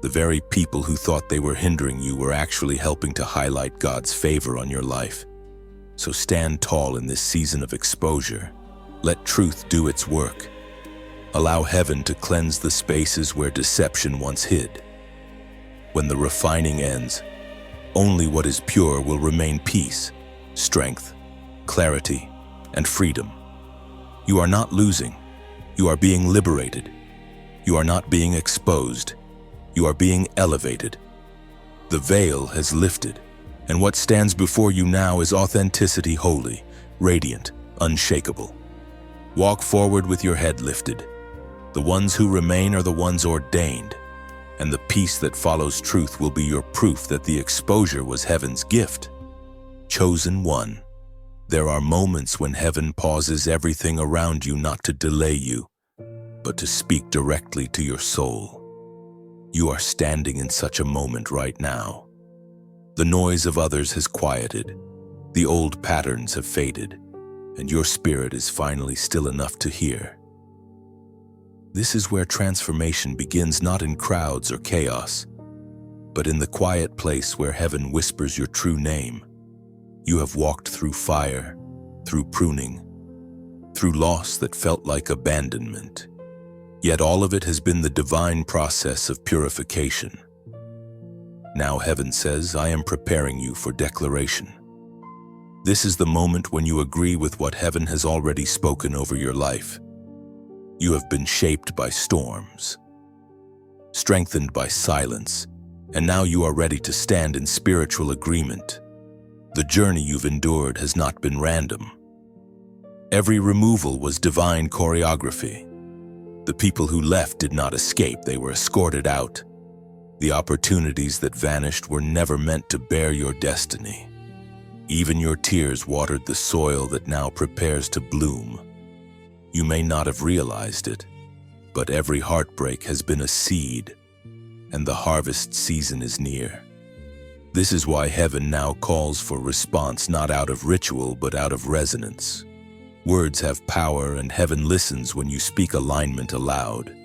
The very people who thought they were hindering you were actually helping to highlight God's favor on your life. So stand tall in this season of exposure. Let truth do its work. Allow heaven to cleanse the spaces where deception once hid. When the refining ends, only what is pure will remain: peace, strength, clarity, and freedom. You are not losing. You are being liberated. You are not being exposed. You are being elevated. The veil has lifted, and what stands before you now is authenticity, holy, radiant, unshakable. Walk forward with your head lifted. The ones who remain are the ones ordained, and the peace that follows truth will be your proof that the exposure was heaven's gift. Chosen one. There are moments when heaven pauses everything around you not to delay you, but to speak directly to your soul. You are standing in such a moment right now. The noise of others has quieted, the old patterns have faded, and your spirit is finally still enough to hear. This is where transformation begins, not in crowds or chaos, but in the quiet place where heaven whispers your true name. You have walked through fire, through pruning, through loss that felt like abandonment. Yet all of it has been the divine process of purification. Now heaven says, I am preparing you for declaration. This is the moment when you agree with what heaven has already spoken over your life. You have been shaped by storms, strengthened by silence, and now you are ready to stand in spiritual agreement. The journey you've endured has not been random. Every removal was divine choreography. The people who left did not escape, they were escorted out. The opportunities that vanished were never meant to bear your destiny. Even your tears watered the soil that now prepares to bloom. You may not have realized it, but every heartbreak has been a seed, and the harvest season is near. This is why heaven now calls for response, not out of ritual, but out of resonance. Words have power, and heaven listens when you speak alignment aloud.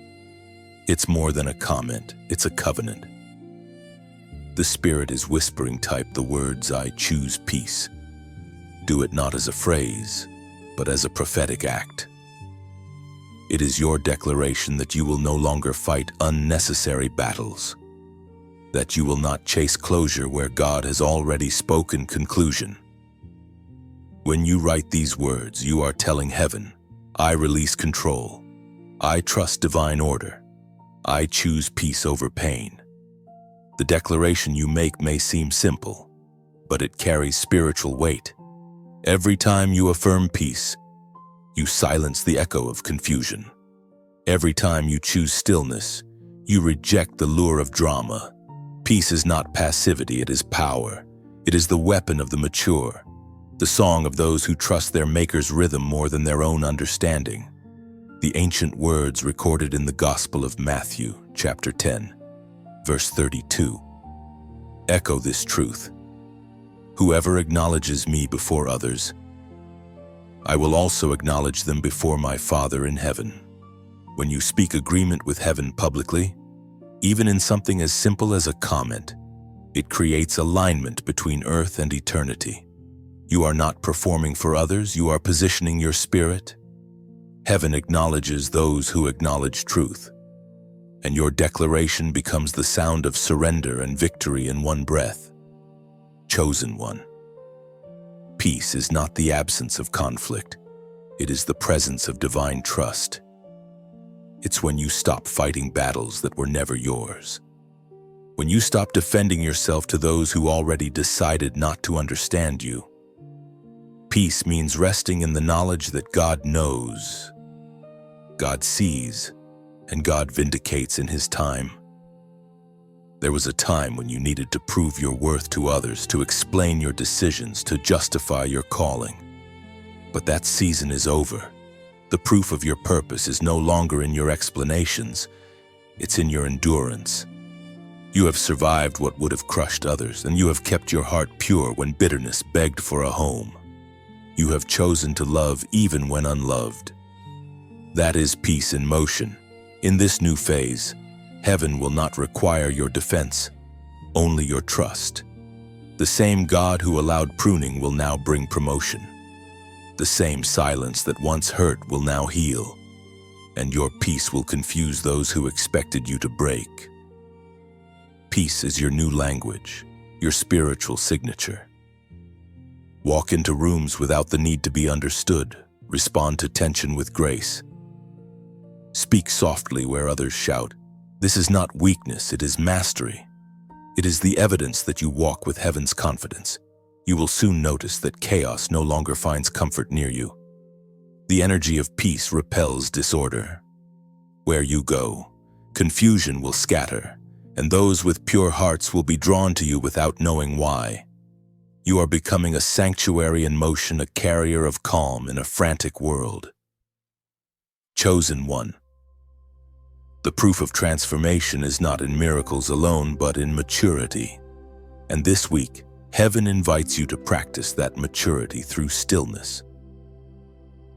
It's more than a comment, it's a covenant. The Spirit is whispering, type the words, "I choose peace." Do it not as a phrase, but as a prophetic act. It is your declaration that you will no longer fight unnecessary battles, that you will not chase closure where God has already spoken conclusion. When you write these words, you are telling heaven, "I release control. I trust divine order. I choose peace over pain." The declaration you make may seem simple, but it carries spiritual weight. Every time you affirm peace, you silence the echo of confusion. Every time you choose stillness, you reject the lure of drama. Peace is not passivity, it is power. It is the weapon of the mature, the song of those who trust their Maker's rhythm more than their own understanding. The ancient words recorded in the Gospel of Matthew, chapter 10, verse 32, echo this truth. Whoever acknowledges me before others, I will also acknowledge them before my Father in heaven. When you speak agreement with heaven publicly, even in something as simple as a comment, it creates alignment between earth and eternity. You are not performing for others, you are positioning your spirit. Heaven acknowledges those who acknowledge truth, and your declaration becomes the sound of surrender and victory in one breath. Chosen one. Peace is not the absence of conflict, it is the presence of divine trust. It's when you stop fighting battles that were never yours. When you stop defending yourself to those who already decided not to understand you. Peace means resting in the knowledge that God knows, God sees, and God vindicates in His time. There was a time when you needed to prove your worth to others, to explain your decisions, to justify your calling. But that season is over. The proof of your purpose is no longer in your explanations, it's in your endurance. You have survived what would have crushed others, and you have kept your heart pure when bitterness begged for a home. You have chosen to love even when unloved. That is peace in motion. In this new phase, heaven will not require your defense, only your trust. The same God who allowed pruning will now bring promotion. The same silence that once hurt will now heal, and your peace will confuse those who expected you to break. Peace is your new language, your spiritual signature. Walk into rooms without the need to be understood. Respond to tension with grace. Speak softly where others shout. This is not weakness, it is mastery. It is the evidence that you walk with heaven's confidence. You will soon notice that chaos no longer finds comfort near you. The energy of peace repels disorder. Where you go, confusion will scatter, and those with pure hearts will be drawn to you without knowing why. You are becoming a sanctuary in motion, a carrier of calm in a frantic world. Chosen one. The proof of transformation is not in miracles alone, but in maturity. And this week, heaven invites you to practice that maturity through stillness.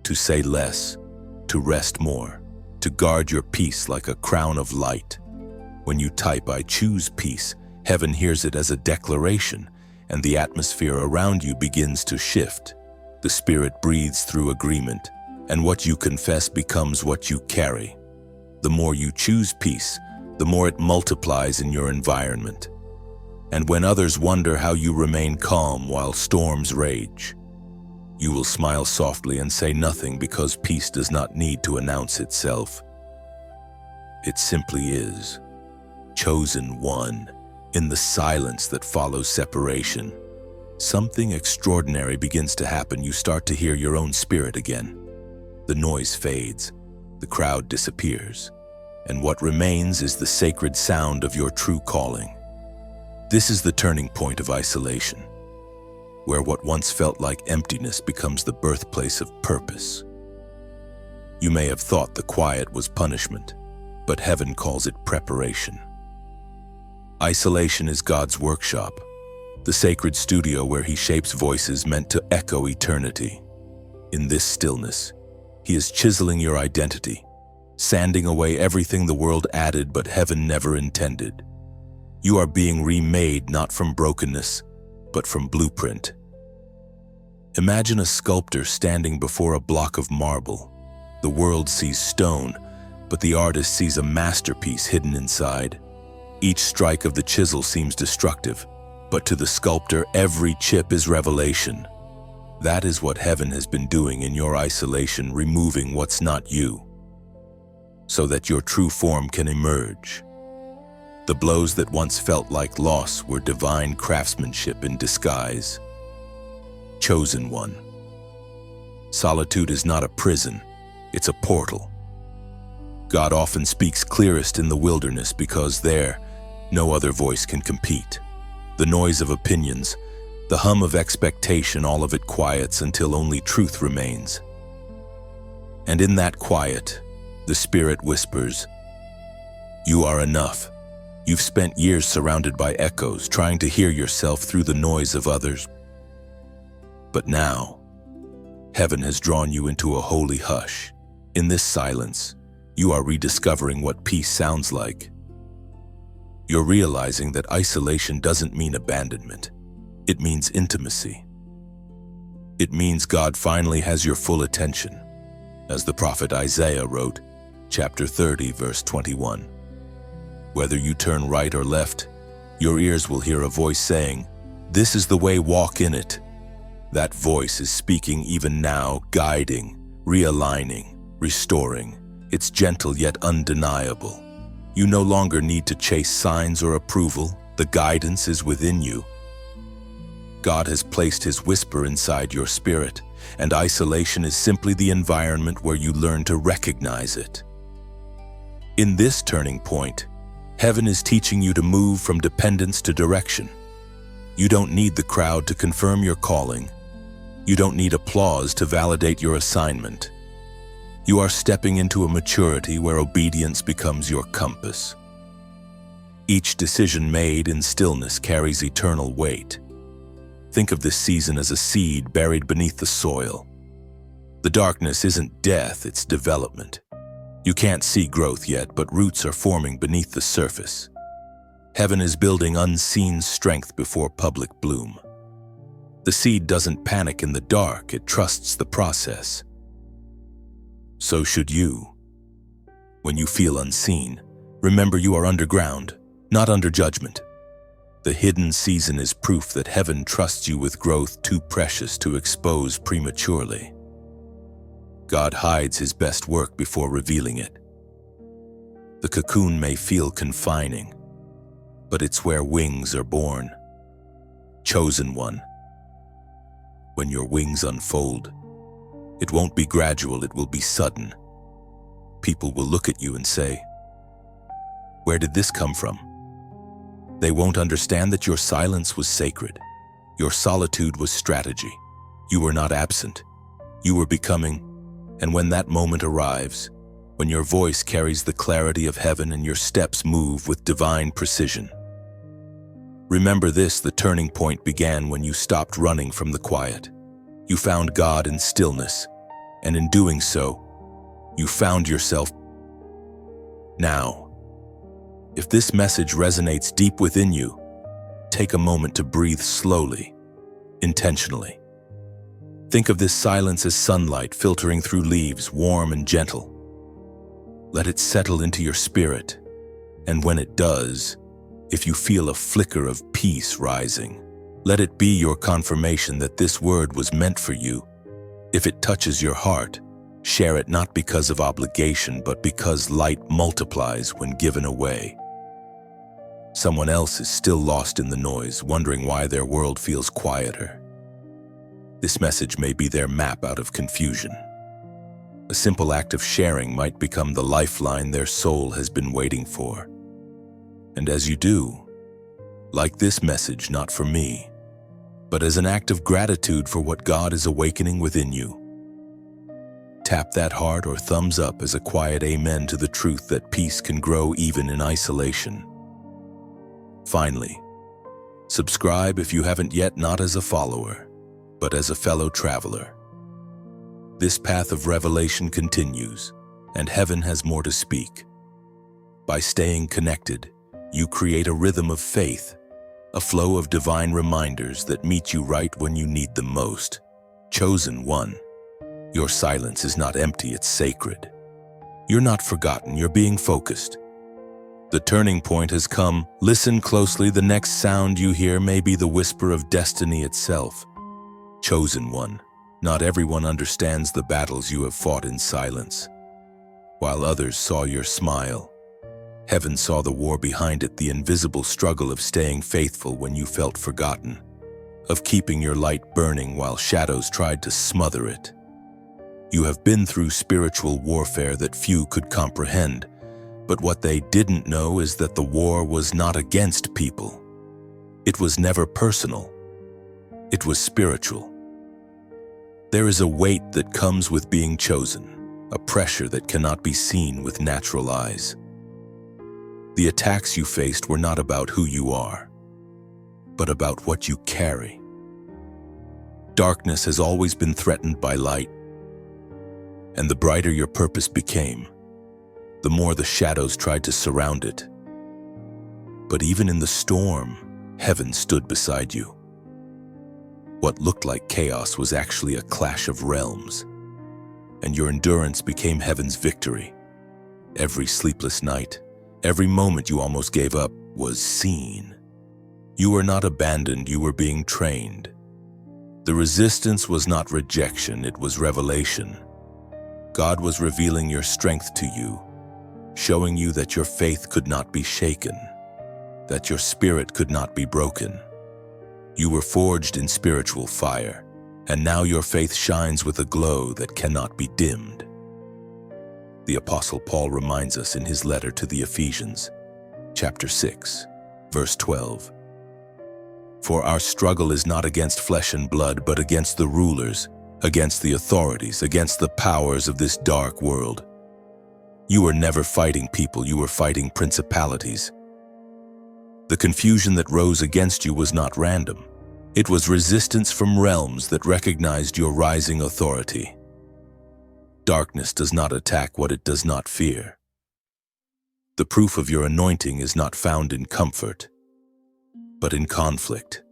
To say less, to rest more, to guard your peace like a crown of light. When you type, "I choose peace," heaven hears it as a declaration, and the atmosphere around you begins to shift. The Spirit breathes through agreement, and what you confess becomes what you carry. The more you choose peace, the more it multiplies in your environment. And when others wonder how you remain calm while storms rage, you will smile softly and say nothing, because peace does not need to announce itself. It simply is. Chosen one, in the silence that follows separation. something extraordinary begins to happen. You start to hear your own spirit again. The noise fades, the crowd disappears, and what remains is the sacred sound of your true calling. This is the turning point of isolation, where what once felt like emptiness becomes the birthplace of purpose. You may have thought the quiet was punishment, but heaven calls it preparation. Isolation is God's workshop, the sacred studio where He shapes voices meant to echo eternity. In this stillness, He is chiseling your identity, sanding away everything the world added but heaven never intended. You are being remade not from brokenness, but from blueprint. Imagine a sculptor standing before a block of marble. The world sees stone, but the artist sees a masterpiece hidden inside. Each strike of the chisel seems destructive, but to the sculptor, every chip is revelation. That is what heaven has been doing in your isolation, removing what's not you, so that your true form can emerge. The blows that once felt like loss were divine craftsmanship in disguise. Chosen one. Solitude is not a prison, it's a portal. God often speaks clearest in the wilderness because there, no other voice can compete. The noise of opinions, the hum of expectation, all of it quiets until only truth remains. And in that quiet, the Spirit whispers, "You are enough." You've spent years surrounded by echoes, trying to hear yourself through the noise of others. But now, heaven has drawn you into a holy hush. In this silence, you are rediscovering what peace sounds like. You're realizing that isolation doesn't mean abandonment. It means intimacy. It means God finally has your full attention. As the prophet Isaiah wrote, chapter 30, verse 21. Whether you turn right or left, your ears will hear a voice saying, "This is the way, walk in it." That voice is speaking even now, guiding, realigning, restoring. It's gentle yet undeniable. You no longer need to chase signs or approval. The guidance is within you. God has placed His whisper inside your spirit, and isolation is simply the environment where you learn to recognize it. In this turning point, heaven is teaching you to move from dependence to direction. You don't need the crowd to confirm your calling. You don't need applause to validate your assignment. You are stepping into a maturity where obedience becomes your compass. Each decision made in stillness carries eternal weight. Think of this season as a seed buried beneath the soil. The darkness isn't death, it's development. You can't see growth yet, but roots are forming beneath the surface. Heaven is building unseen strength before public bloom. The seed doesn't panic in the dark, it trusts the process. So should you. When you feel unseen, remember you are underground, not under judgment. The hidden season is proof that heaven trusts you with growth too precious to expose prematurely. God hides His best work before revealing it. The cocoon may feel confining, but it's where wings are born. Chosen one. When your wings unfold, it won't be gradual, it will be sudden. People will look at you and say, "Where did this come from?" They won't understand that your silence was sacred. Your solitude was strategy. You were not absent. You were becoming. And when that moment arrives, when your voice carries the clarity of heaven and your steps move with divine precision, remember this: the turning point began when you stopped running from the quiet. You found God in stillness, and in doing so, you found yourself. Now, if this message resonates deep within you, take a moment to breathe slowly, intentionally. Think of this silence as sunlight filtering through leaves, warm and gentle. Let it settle into your spirit, and when it does, if you feel a flicker of peace rising, let it be your confirmation that this word was meant for you. If it touches your heart, share it not because of obligation, but because light multiplies when given away. Someone else is still lost in the noise, wondering why their world feels quieter. This message may be their map out of confusion. A simple act of sharing might become the lifeline their soul has been waiting for. And as you do, like this message not for me, but as an act of gratitude for what God is awakening within you. Tap that heart or thumbs up as a quiet amen to the truth that peace can grow even in isolation. Finally, subscribe if you haven't yet, not as a follower, but as a fellow traveler. This path of revelation continues, and heaven has more to speak. By staying connected, you create a rhythm of faith, a flow of divine reminders that meet you right when you need them most. Chosen one, your silence is not empty, it's sacred. You're not forgotten, you're being focused. The turning point has come. Listen closely, the next sound you hear may be the whisper of destiny itself. Chosen one, not everyone understands the battles you have fought in silence. While others saw your smile, heaven saw the war behind it, the invisible struggle of staying faithful when you felt forgotten, of keeping your light burning while shadows tried to smother it. You have been through spiritual warfare that few could comprehend, but what they didn't know is that the war was not against people. It was never personal. It was spiritual. There is a weight that comes with being chosen, a pressure that cannot be seen with natural eyes. The attacks you faced were not about who you are, but about what you carry. Darkness has always been threatened by light, and the brighter your purpose became, the more the shadows tried to surround it. But even in the storm, heaven stood beside you. What looked like chaos was actually a clash of realms, and your endurance became heaven's victory. Every sleepless night, every moment you almost gave up was seen. You were not abandoned, you were being trained. The resistance was not rejection, it was revelation. God was revealing your strength to you, showing you that your faith could not be shaken, that your spirit could not be broken. You were forged in spiritual fire, and now your faith shines with a glow that cannot be dimmed. The Apostle Paul reminds us in his letter to the Ephesians, chapter 6, verse 12. For our struggle is not against flesh and blood, but against the rulers, against the authorities, against the powers of this dark world. You were never fighting people, you were fighting principalities. The confusion that rose against you was not random. It was resistance from realms that recognized your rising authority. Darkness does not attack what it does not fear. The proof of your anointing is not found in comfort, but in conflict.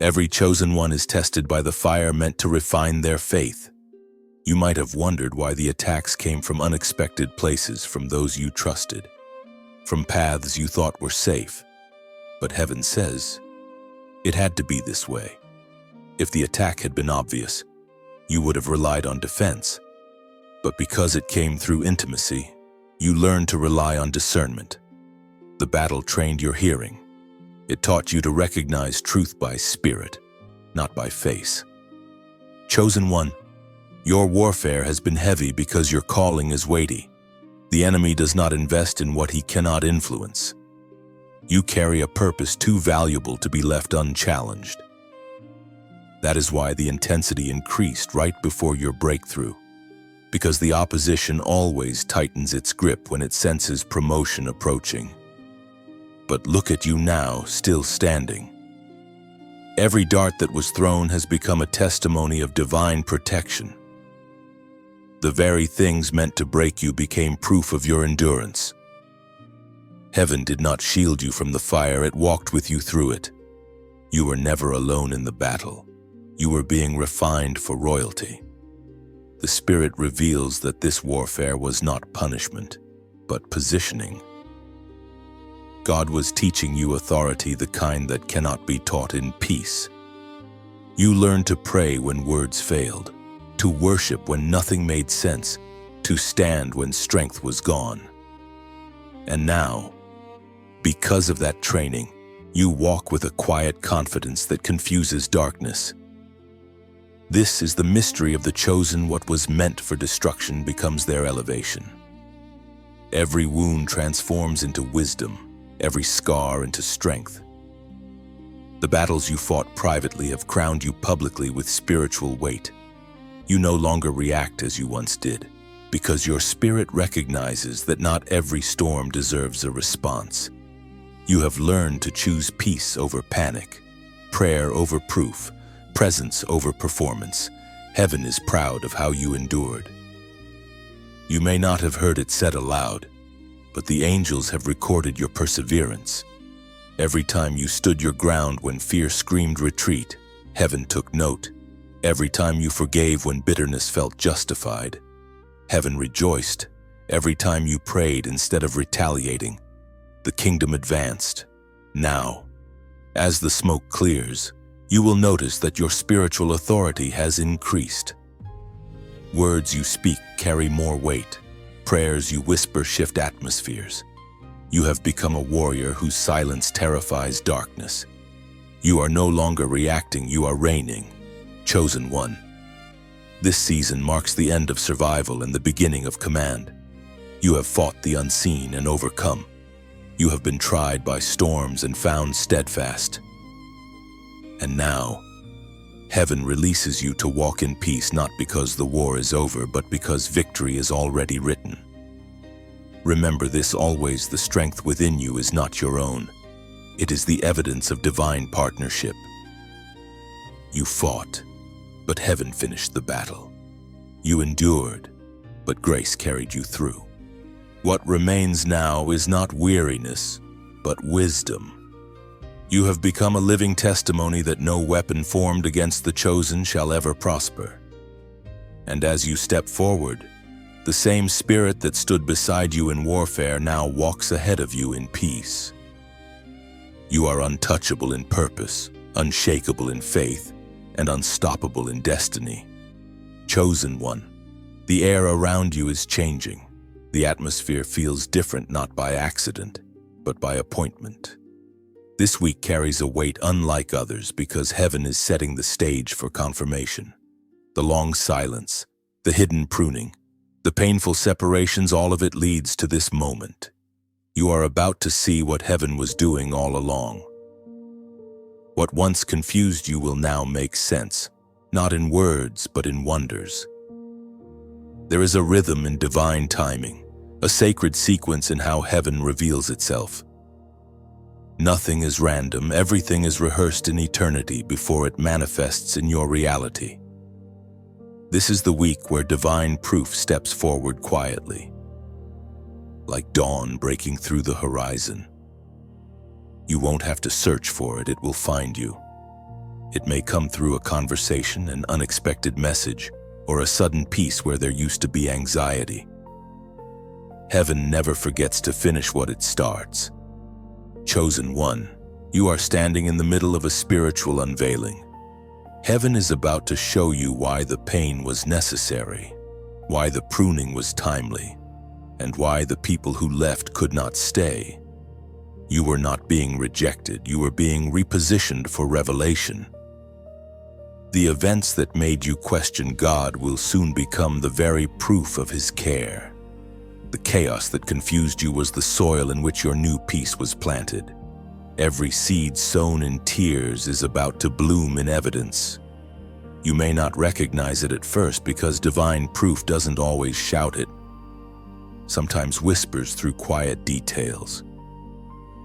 Every chosen one is tested by the fire meant to refine their faith. You might have wondered why the attacks came from unexpected places, from those you trusted, from paths you thought were safe. But heaven says, it had to be this way. If the attack had been obvious, you would have relied on defense. But because it came through intimacy, you learned to rely on discernment. The battle trained your hearing. It taught you to recognize truth by spirit, not by face. Chosen one, your warfare has been heavy because your calling is weighty. The enemy does not invest in what he cannot influence. You carry a purpose too valuable to be left unchallenged. That is why the intensity increased right before your breakthrough, because the opposition always tightens its grip when it senses promotion approaching. But look at you now, still standing. Every dart that was thrown has become a testimony of divine protection. The very things meant to break you became proof of your endurance. Heaven did not shield you from the fire, it walked with you through it. You were never alone in the battle. You were being refined for royalty. The Spirit reveals that this warfare was not punishment, but positioning. God was teaching you authority, the kind that cannot be taught in peace. You learned to pray when words failed, to worship when nothing made sense, to stand when strength was gone. And now, Because of that training, you walk with a quiet confidence that confuses darkness. This is the mystery of the chosen. What was meant for destruction becomes their elevation. Every wound transforms into wisdom, every scar into strength. The battles you fought privately have crowned you publicly with spiritual weight. You no longer react as you once did, because your spirit recognizes that not every storm deserves a response. You have learned to choose peace over panic, prayer over proof, presence over performance. Heaven is proud of how you endured. You may not have heard it said aloud, but the angels have recorded your perseverance. Every time you stood your ground when fear screamed retreat, heaven took note. Every time you forgave when bitterness felt justified, heaven rejoiced. Every time you prayed instead of retaliating, the kingdom advanced. Now, as the smoke clears, you will notice that your spiritual authority has increased. Words you speak carry more weight. Prayers you whisper shift atmospheres. You have become a warrior whose silence terrifies darkness. You are no longer reacting, you are reigning. Chosen one. This season marks the end of survival and the beginning of command. You have fought the unseen and overcome. You have been tried by storms and found steadfast. And now, heaven releases you to walk in peace, not because the war is over, but because victory is already written. Remember this always: the strength within you is not your own. It is the evidence of divine partnership. You fought, but heaven finished the battle. You endured, but grace carried you through. What remains now is not weariness, but wisdom. You have become a living testimony that no weapon formed against the chosen shall ever prosper. And as you step forward, the same spirit that stood beside you in warfare now walks ahead of you in peace. You are untouchable in purpose, unshakable in faith, and unstoppable in destiny. Chosen one, the air around you is changing. The atmosphere feels different, not by accident, but by appointment. This week carries a weight unlike others because heaven is setting the stage for confirmation. The long silence, the hidden pruning, the painful separations, all of it leads to this moment. You are about to see what heaven was doing all along. What once confused you will now make sense, not in words, but in wonders. There is a rhythm in divine timing, a sacred sequence in how heaven reveals itself. Nothing is random, everything is rehearsed in eternity before it manifests in your reality. This is the week where divine proof steps forward quietly, like dawn breaking through the horizon. You won't have to search for it, it will find you. It may come through a conversation, an unexpected message, or a sudden peace where there used to be anxiety. Heaven never forgets to finish what it starts. Chosen one, you are standing in the middle of a spiritual unveiling. Heaven is about to show you why the pain was necessary, why the pruning was timely, and why the people who left could not stay. You were not being rejected, you were being repositioned for revelation. The events that made you question God will soon become the very proof of His care. The chaos that confused you was the soil in which your new peace was planted. Every seed sown in tears is about to bloom in evidence. You may not recognize it at first because divine proof doesn't always shout it. Sometimes whispers through quiet details.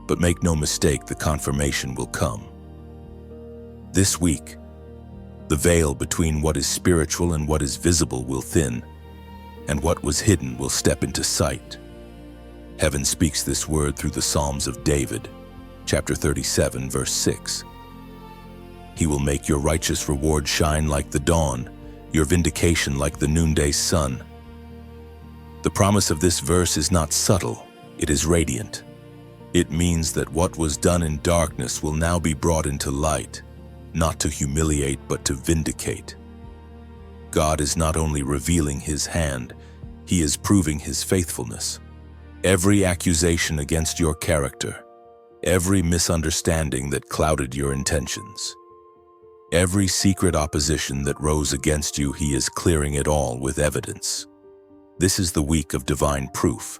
But make no mistake, the confirmation will come. This week, the veil between what is spiritual and what is visible will thin, and what was hidden will step into sight. Heaven speaks this word through the Psalms of David, chapter 37, verse 6. He will make your righteous reward shine like the dawn, your vindication like the noonday sun. The promise of this verse is not subtle, it is radiant. It means that what was done in darkness will now be brought into light, not to humiliate but to vindicate. God is not only revealing His hand, He is proving His faithfulness. Every accusation against your character, every misunderstanding that clouded your intentions, every secret opposition that rose against you, He is clearing it all with evidence. This is the week of divine proof,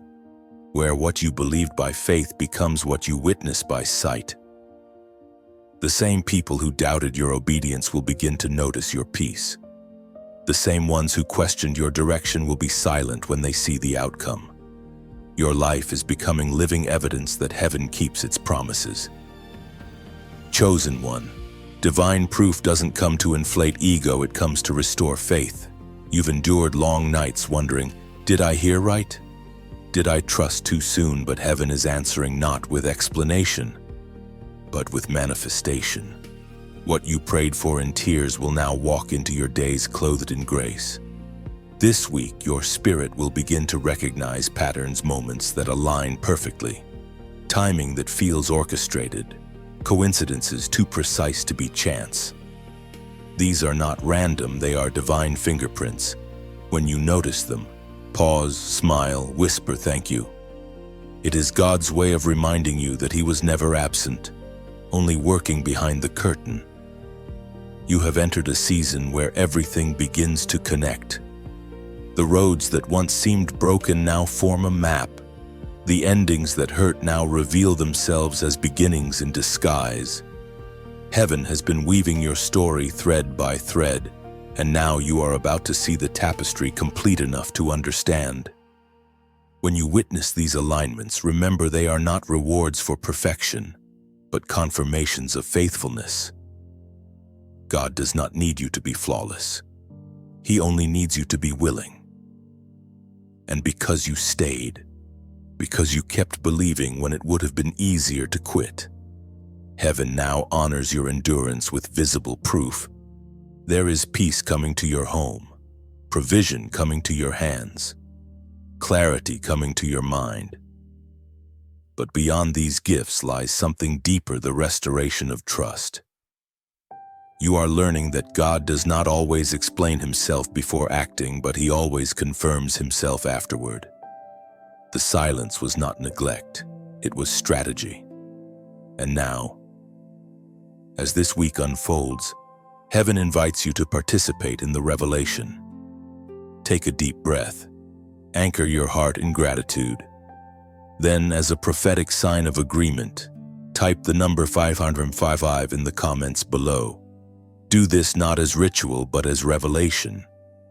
where what you believed by faith becomes what you witness by sight. The same people who doubted your obedience will begin to notice your peace. The same ones who questioned your direction will be silent when they see the outcome. Your life is becoming living evidence that heaven keeps its promises. Chosen one, divine proof doesn't come to inflate ego, it comes to restore faith. You've endured long nights wondering, did I hear right? Did I trust too soon? But heaven is answering not with explanation, but with manifestation. What you prayed for in tears will now walk into your days clothed in grace. This week, your spirit will begin to recognize patterns, moments that align perfectly, timing that feels orchestrated, coincidences too precise to be chance. These are not random, they are divine fingerprints. When you notice them, pause, smile, whisper thank you. It is God's way of reminding you that He was never absent, only working behind the curtain. You have entered a season where everything begins to connect. The roads that once seemed broken now form a map. The endings that hurt now reveal themselves as beginnings in disguise. Heaven has been weaving your story thread by thread, and now you are about to see the tapestry complete enough to understand. When you witness these alignments, remember they are not rewards for perfection, but confirmations of faithfulness. God does not need you to be flawless. He only needs you to be willing. And because you stayed, because you kept believing when it would have been easier to quit, heaven now honors your endurance with visible proof. There is peace coming to your home, provision coming to your hands, clarity coming to your mind. But beyond these gifts lies something deeper, the restoration of trust. You are learning that God does not always explain Himself before acting, but He always confirms Himself afterward. The silence was not neglect, it was strategy. And now, as this week unfolds, heaven invites you to participate in the revelation. Take a deep breath, anchor your heart in gratitude. Then, as a prophetic sign of agreement, type the number 555 in the comments below. Do this not as ritual, but as revelation.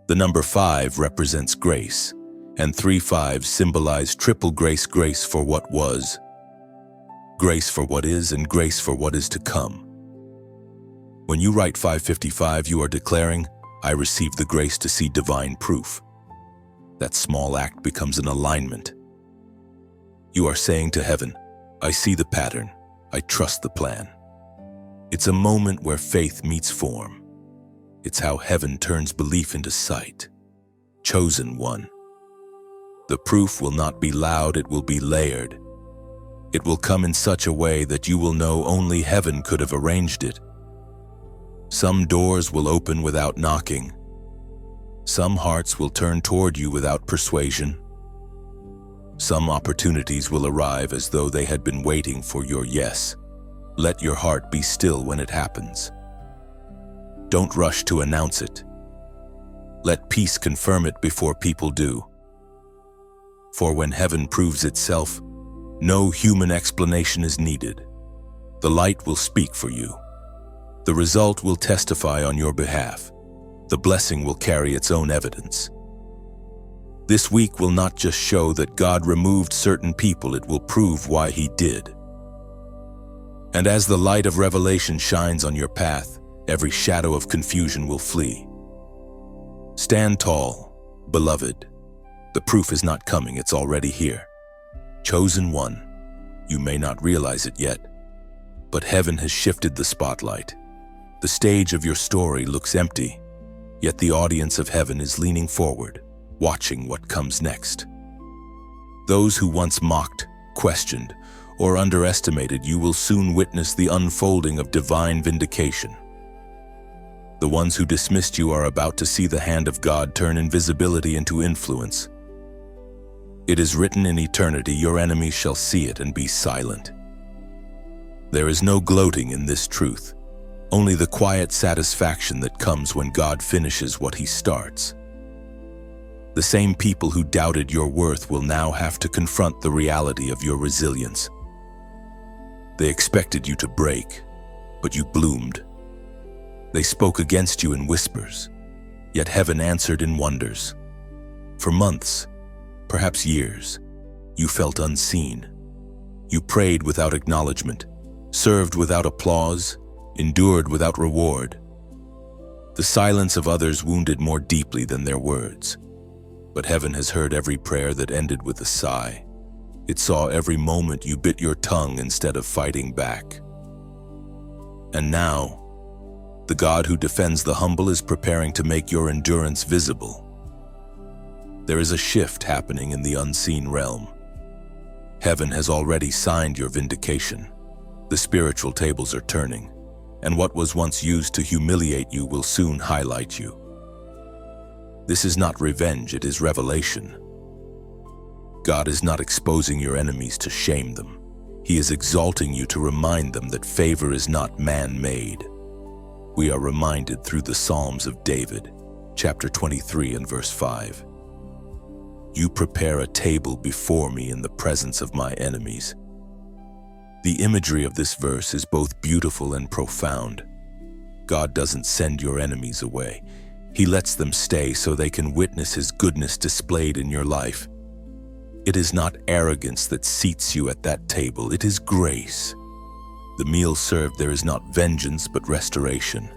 The number 5 represents grace, and 3 5s symbolize triple grace: grace for what was, grace for what is, and grace for what is to come. When you write 555, you are declaring, I receive the grace to see divine proof. That small act becomes an alignment. You are saying to heaven, I see the pattern, I trust the plan. It's a moment where faith meets form. It's how heaven turns belief into sight. Chosen one. The proof will not be loud, it will be layered. It will come in such a way that you will know only heaven could have arranged it. Some doors will open without knocking. Some hearts will turn toward you without persuasion. Some opportunities will arrive as though they had been waiting for your yes. Let your heart be still when it happens. Don't rush to announce it. Let peace confirm it before people do. For when heaven proves itself, no human explanation is needed. The light will speak for you. The result will testify on your behalf. The blessing will carry its own evidence. This week will not just show that God removed certain people, it will prove why He did. And as the light of revelation shines on your path, every shadow of confusion will flee. Stand tall, beloved. The proof is not coming, it's already here. Chosen one, you may not realize it yet, but heaven has shifted the spotlight. The stage of your story looks empty, yet the audience of heaven is leaning forward, watching what comes next. Those who once mocked, questioned, or underestimated you will soon witness the unfolding of divine vindication. The ones who dismissed you are about to see the hand of God turn invisibility into influence. It is written in eternity, your enemies shall see it and be silent. There is no gloating in this truth, only the quiet satisfaction that comes when God finishes what He starts. The same people who doubted your worth will now have to confront the reality of your resilience. They expected you to break, but you bloomed. They spoke against you in whispers, yet heaven answered in wonders. For months, perhaps years, you felt unseen. You prayed without acknowledgement, served without applause, endured without reward. The silence of others wounded more deeply than their words. But heaven has heard every prayer that ended with a sigh. It saw every moment you bit your tongue instead of fighting back. And now, the God who defends the humble is preparing to make your endurance visible. There is a shift happening in the unseen realm. Heaven has already signed your vindication. The spiritual tables are turning, and what was once used to humiliate you will soon highlight you. This is not revenge, it is revelation. God is not exposing your enemies to shame them. He is exalting you to remind them that favor is not man-made. We are reminded through the Psalms of David, chapter 23 and verse 5. You prepare a table before me in the presence of my enemies. The imagery of this verse is both beautiful and profound. God doesn't send your enemies away. He lets them stay so they can witness His goodness displayed in your life. It is not arrogance that seats you at that table, it is grace. The meal served there is not vengeance but restoration.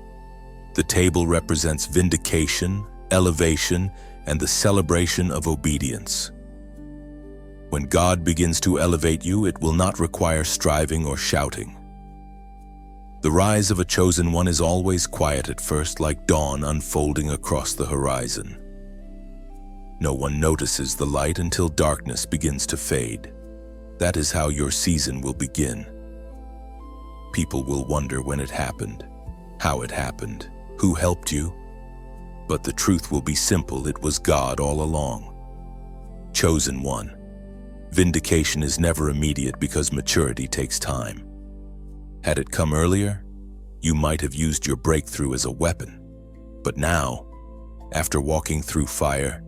The table represents vindication, elevation, and the celebration of obedience. When God begins to elevate you, it will not require striving or shouting. The rise of a chosen one is always quiet at first, like dawn unfolding across the horizon. No one notices the light until darkness begins to fade. That is how your season will begin. People will wonder when it happened, how it happened, who helped you. But the truth will be simple, it was God all along. Chosen one. Vindication is never immediate because maturity takes time. Had it come earlier, you might have used your breakthrough as a weapon. But now, after walking through fire,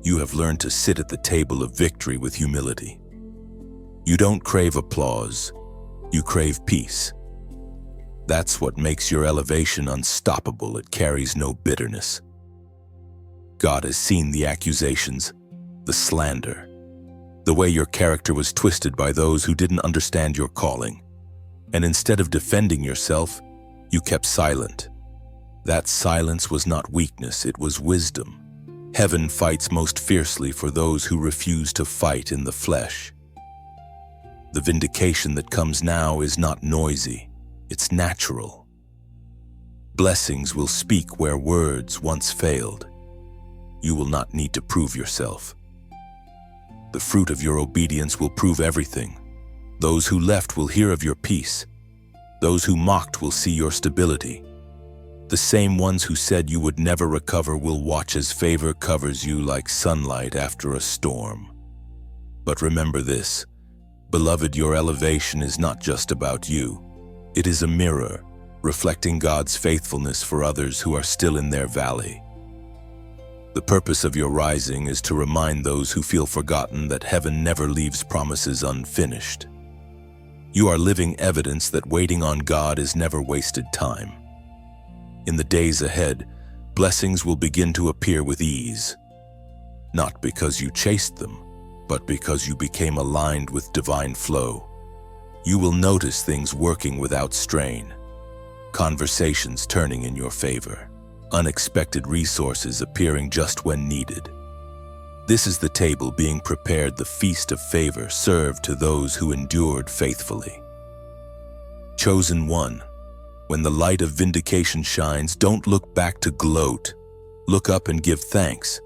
you have learned to sit at the table of victory with humility. You don't crave applause, you crave peace. That's what makes your elevation unstoppable. It carries no bitterness. God has seen the accusations, the slander, the way your character was twisted by those who didn't understand your calling. And instead of defending yourself, you kept silent. That silence was not weakness, it was wisdom. Heaven fights most fiercely for those who refuse to fight in the flesh. The vindication that comes now is not noisy, it's natural. Blessings will speak where words once failed. You will not need to prove yourself. The fruit of your obedience will prove everything. Those who left will hear of your peace. Those who mocked will see your stability. The same ones who said you would never recover will watch as favor covers you like sunlight after a storm. But remember this, beloved, your elevation is not just about you. It is a mirror, reflecting God's faithfulness for others who are still in their valley. The purpose of your rising is to remind those who feel forgotten that heaven never leaves promises unfinished. You are living evidence that waiting on God is never wasted time. In the days ahead, blessings will begin to appear with ease, not because you chased them, but because you became aligned with divine flow. You will notice things working without strain, conversations turning in your favor, unexpected resources appearing just when needed. This is the table being prepared, the feast of favor served to those who endured faithfully. Chosen one, when the light of vindication shines, don't look back to gloat. Look up and give thanks.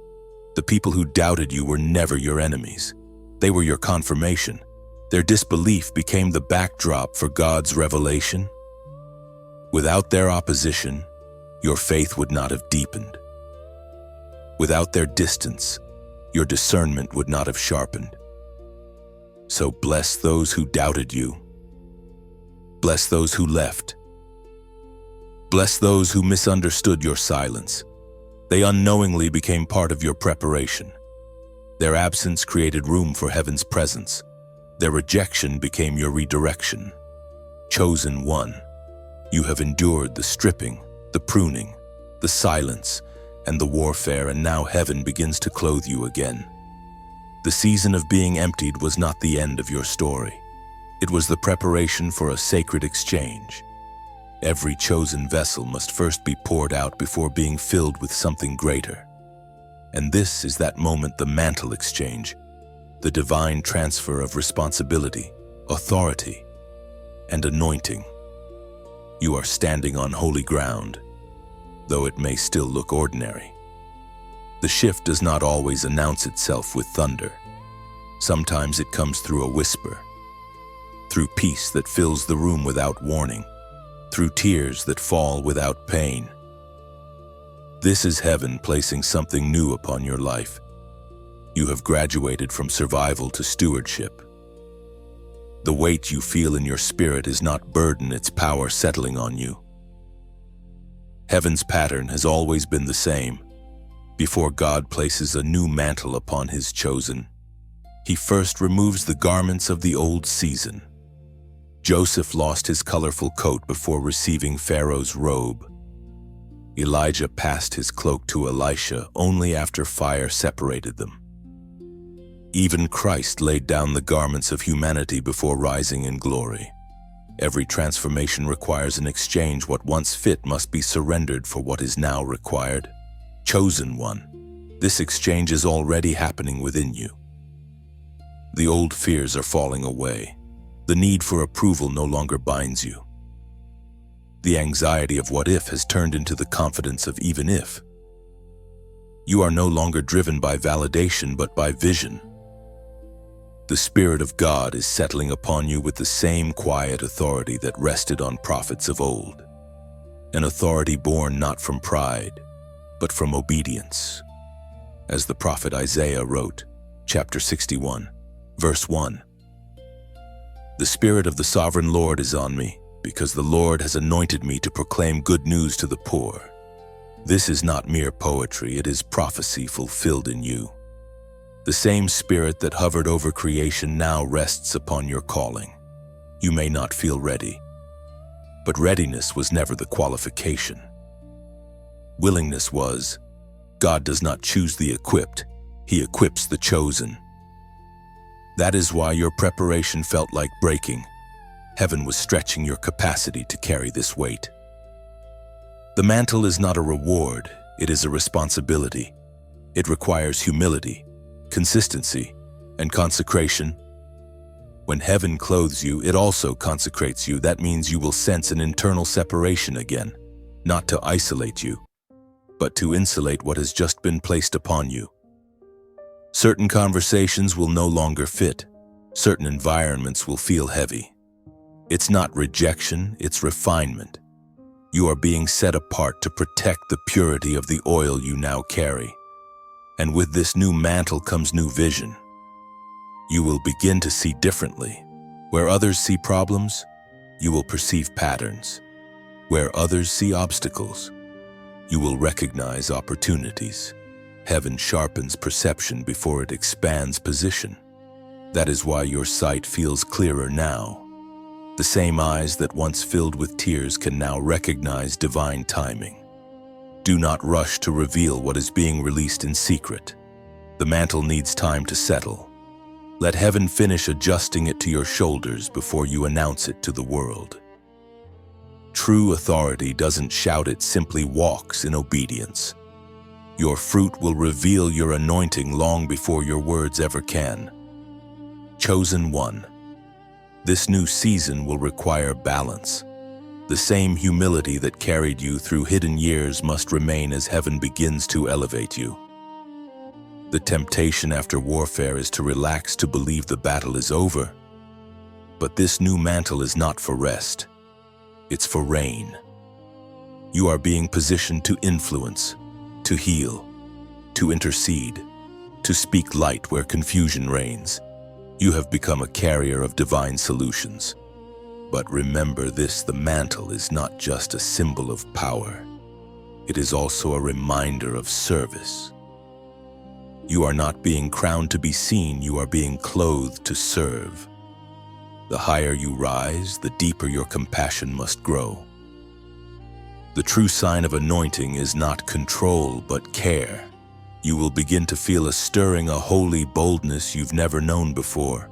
The people who doubted you were never your enemies. They were your confirmation. Their disbelief became the backdrop for God's revelation. Without their opposition, your faith would not have deepened. Without their distance, your discernment would not have sharpened. So bless those who doubted you. Bless those who left. Bless those who misunderstood your silence. They unknowingly became part of your preparation. Their absence created room for heaven's presence. Their rejection became your redirection. Chosen one, you have endured the stripping, the pruning, the silence, and the warfare, and now heaven begins to clothe you again. The season of being emptied was not the end of your story. It was the preparation for a sacred exchange. Every chosen vessel must first be poured out before being filled with something greater. And this is that moment, the mantle exchange, the divine transfer of responsibility, authority, and anointing. You are standing on holy ground, though it may still look ordinary. The shift does not always announce itself with thunder. Sometimes it comes through a whisper, through peace that fills the room without warning, through tears that fall without pain. This is heaven placing something new upon your life. You have graduated from survival to stewardship. The weight you feel in your spirit is not burden, it's power settling on you. Heaven's pattern has always been the same. Before God places a new mantle upon his chosen, he first removes the garments of the old season. Joseph lost his colorful coat before receiving Pharaoh's robe. Elijah passed his cloak to Elisha only after fire separated them. Even Christ laid down the garments of humanity before rising in glory. Every transformation requires an exchange. What once fit must be surrendered for what is now required. Chosen one, this exchange is already happening within you. The old fears are falling away. The need for approval no longer binds you. The anxiety of what if has turned into the confidence of even if. You are no longer driven by validation but by vision. The Spirit of God is settling upon you with the same quiet authority that rested on prophets of old. An authority born not from pride, but from obedience. As the prophet Isaiah wrote, chapter 61, verse 1. The Spirit of the Sovereign Lord is on me, because the Lord has anointed me to proclaim good news to the poor. This is not mere poetry, it is prophecy fulfilled in you. The same Spirit that hovered over creation now rests upon your calling. You may not feel ready, but readiness was never the qualification. Willingness was. God does not choose the equipped, he equips the chosen. That is why your preparation felt like breaking. Heaven was stretching your capacity to carry this weight. The mantle is not a reward, it is a responsibility. It requires humility, consistency, and consecration. When heaven clothes you, it also consecrates you. That means you will sense an internal separation again, not to isolate you, but to insulate what has just been placed upon you. Certain conversations will no longer fit. Certain environments will feel heavy. It's not rejection, it's refinement. You are being set apart to protect the purity of the oil you now carry. And with this new mantle comes new vision. You will begin to see differently. Where others see problems, you will perceive patterns. Where others see obstacles, you will recognize opportunities. Heaven sharpens perception before it expands position. That is why your sight feels clearer now. The same eyes that once filled with tears can now recognize divine timing. Do not rush to reveal what is being released in secret. The mantle needs time to settle. Let heaven finish adjusting it to your shoulders before you announce it to the world. True authority doesn't shout, it simply walks in obedience. Your fruit will reveal your anointing long before your words ever can. Chosen one, this new season will require balance. The same humility that carried you through hidden years must remain as heaven begins to elevate you. The temptation after warfare is to relax, to believe the battle is over. But this new mantle is not for rest. It's for reign. You are being positioned to influence, to heal, to intercede, to speak light where confusion reigns. You have become a carrier of divine solutions. But remember this, the mantle is not just a symbol of power. It is also a reminder of service. You are not being crowned to be seen, you are being clothed to serve. The higher you rise, the deeper your compassion must grow. The true sign of anointing is not control, but care. You will begin to feel a stirring, a holy boldness you've never known before.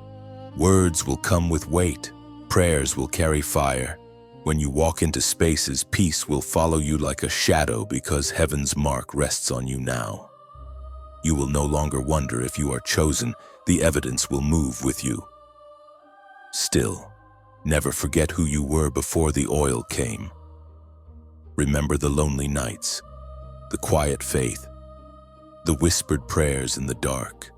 Words will come with weight. Prayers will carry fire. When you walk into spaces, peace will follow you like a shadow because heaven's mark rests on you now. You will no longer wonder if you are chosen. The evidence will move with you. Still, never forget who you were before the oil came. Remember the lonely nights, the quiet faith, the whispered prayers in the dark.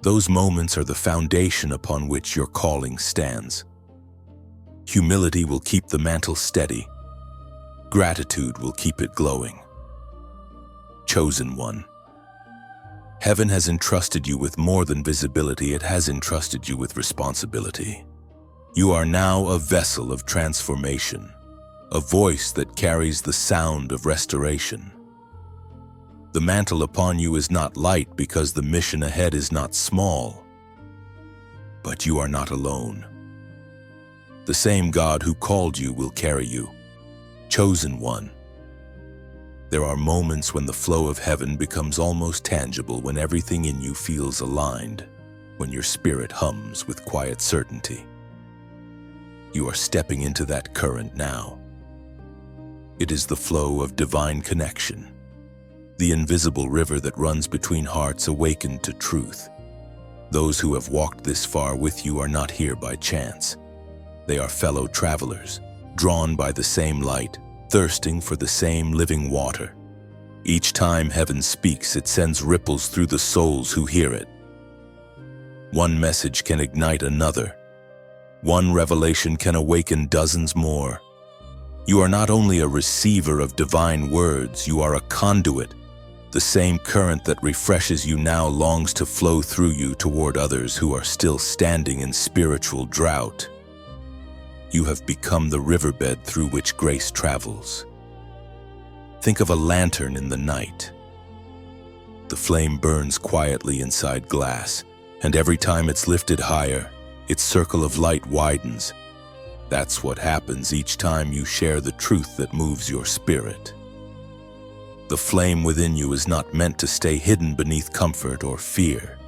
Those moments are the foundation upon which your calling stands. Humility will keep the mantle steady. Gratitude will keep it glowing. Chosen one. Heaven has entrusted you with more than visibility, it has entrusted you with responsibility. You are now a vessel of transformation, a voice that carries the sound of restoration. The mantle upon you is not light because the mission ahead is not small. But you are not alone. The same God who called you will carry you. Chosen one. There are moments when the flow of heaven becomes almost tangible, when everything in you feels aligned, when your spirit hums with quiet certainty. You are stepping into that current now. It is the flow of divine connection. The invisible river that runs between hearts awakened to truth. Those who have walked this far with you are not here by chance. They are fellow travelers, drawn by the same light, thirsting for the same living water. Each time heaven speaks, it sends ripples through the souls who hear it. One message can ignite another. One revelation can awaken dozens more. You are not only a receiver of divine words, you are a conduit. The same current that refreshes you now longs to flow through you toward others who are still standing in spiritual drought. You have become the riverbed through which grace travels. Think of a lantern in the night. The flame burns quietly inside glass, and every time it's lifted higher, its circle of light widens. That's what happens each time you share the truth that moves your spirit. The flame within you is not meant to stay hidden beneath comfort or fear.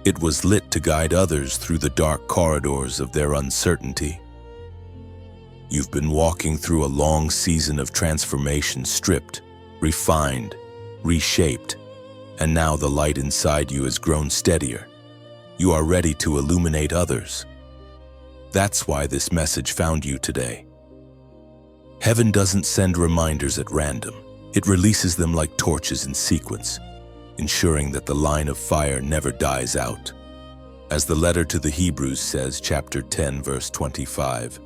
It was lit to guide others through the dark corridors of their uncertainty. You've been walking through a long season of transformation, stripped, refined, reshaped, and now the light inside you has grown steadier. You are ready to illuminate others. That's why this message found you today. Heaven doesn't send reminders at random. It releases them like torches in sequence, ensuring that the line of fire never dies out. As the letter to the Hebrews says, chapter 10, verse 25,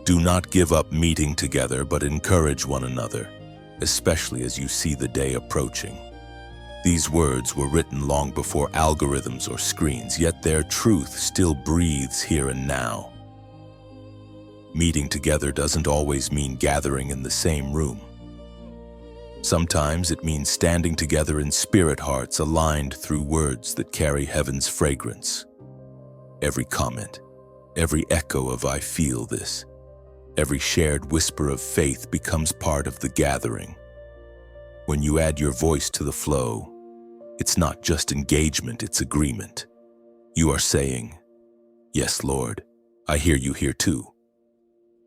"Do not give up meeting together, but encourage one another, especially as you see the day approaching." These words were written long before algorithms or screens, yet their truth still breathes here and now. Meeting together doesn't always mean gathering in the same room. Sometimes it means standing together in spirit, hearts aligned through words that carry heaven's fragrance. Every comment, every echo of "I feel this," every shared whisper of faith becomes part of the gathering. When you add your voice to the flow, it's not just engagement, it's agreement. You are saying, "Yes, Lord, I hear you here too."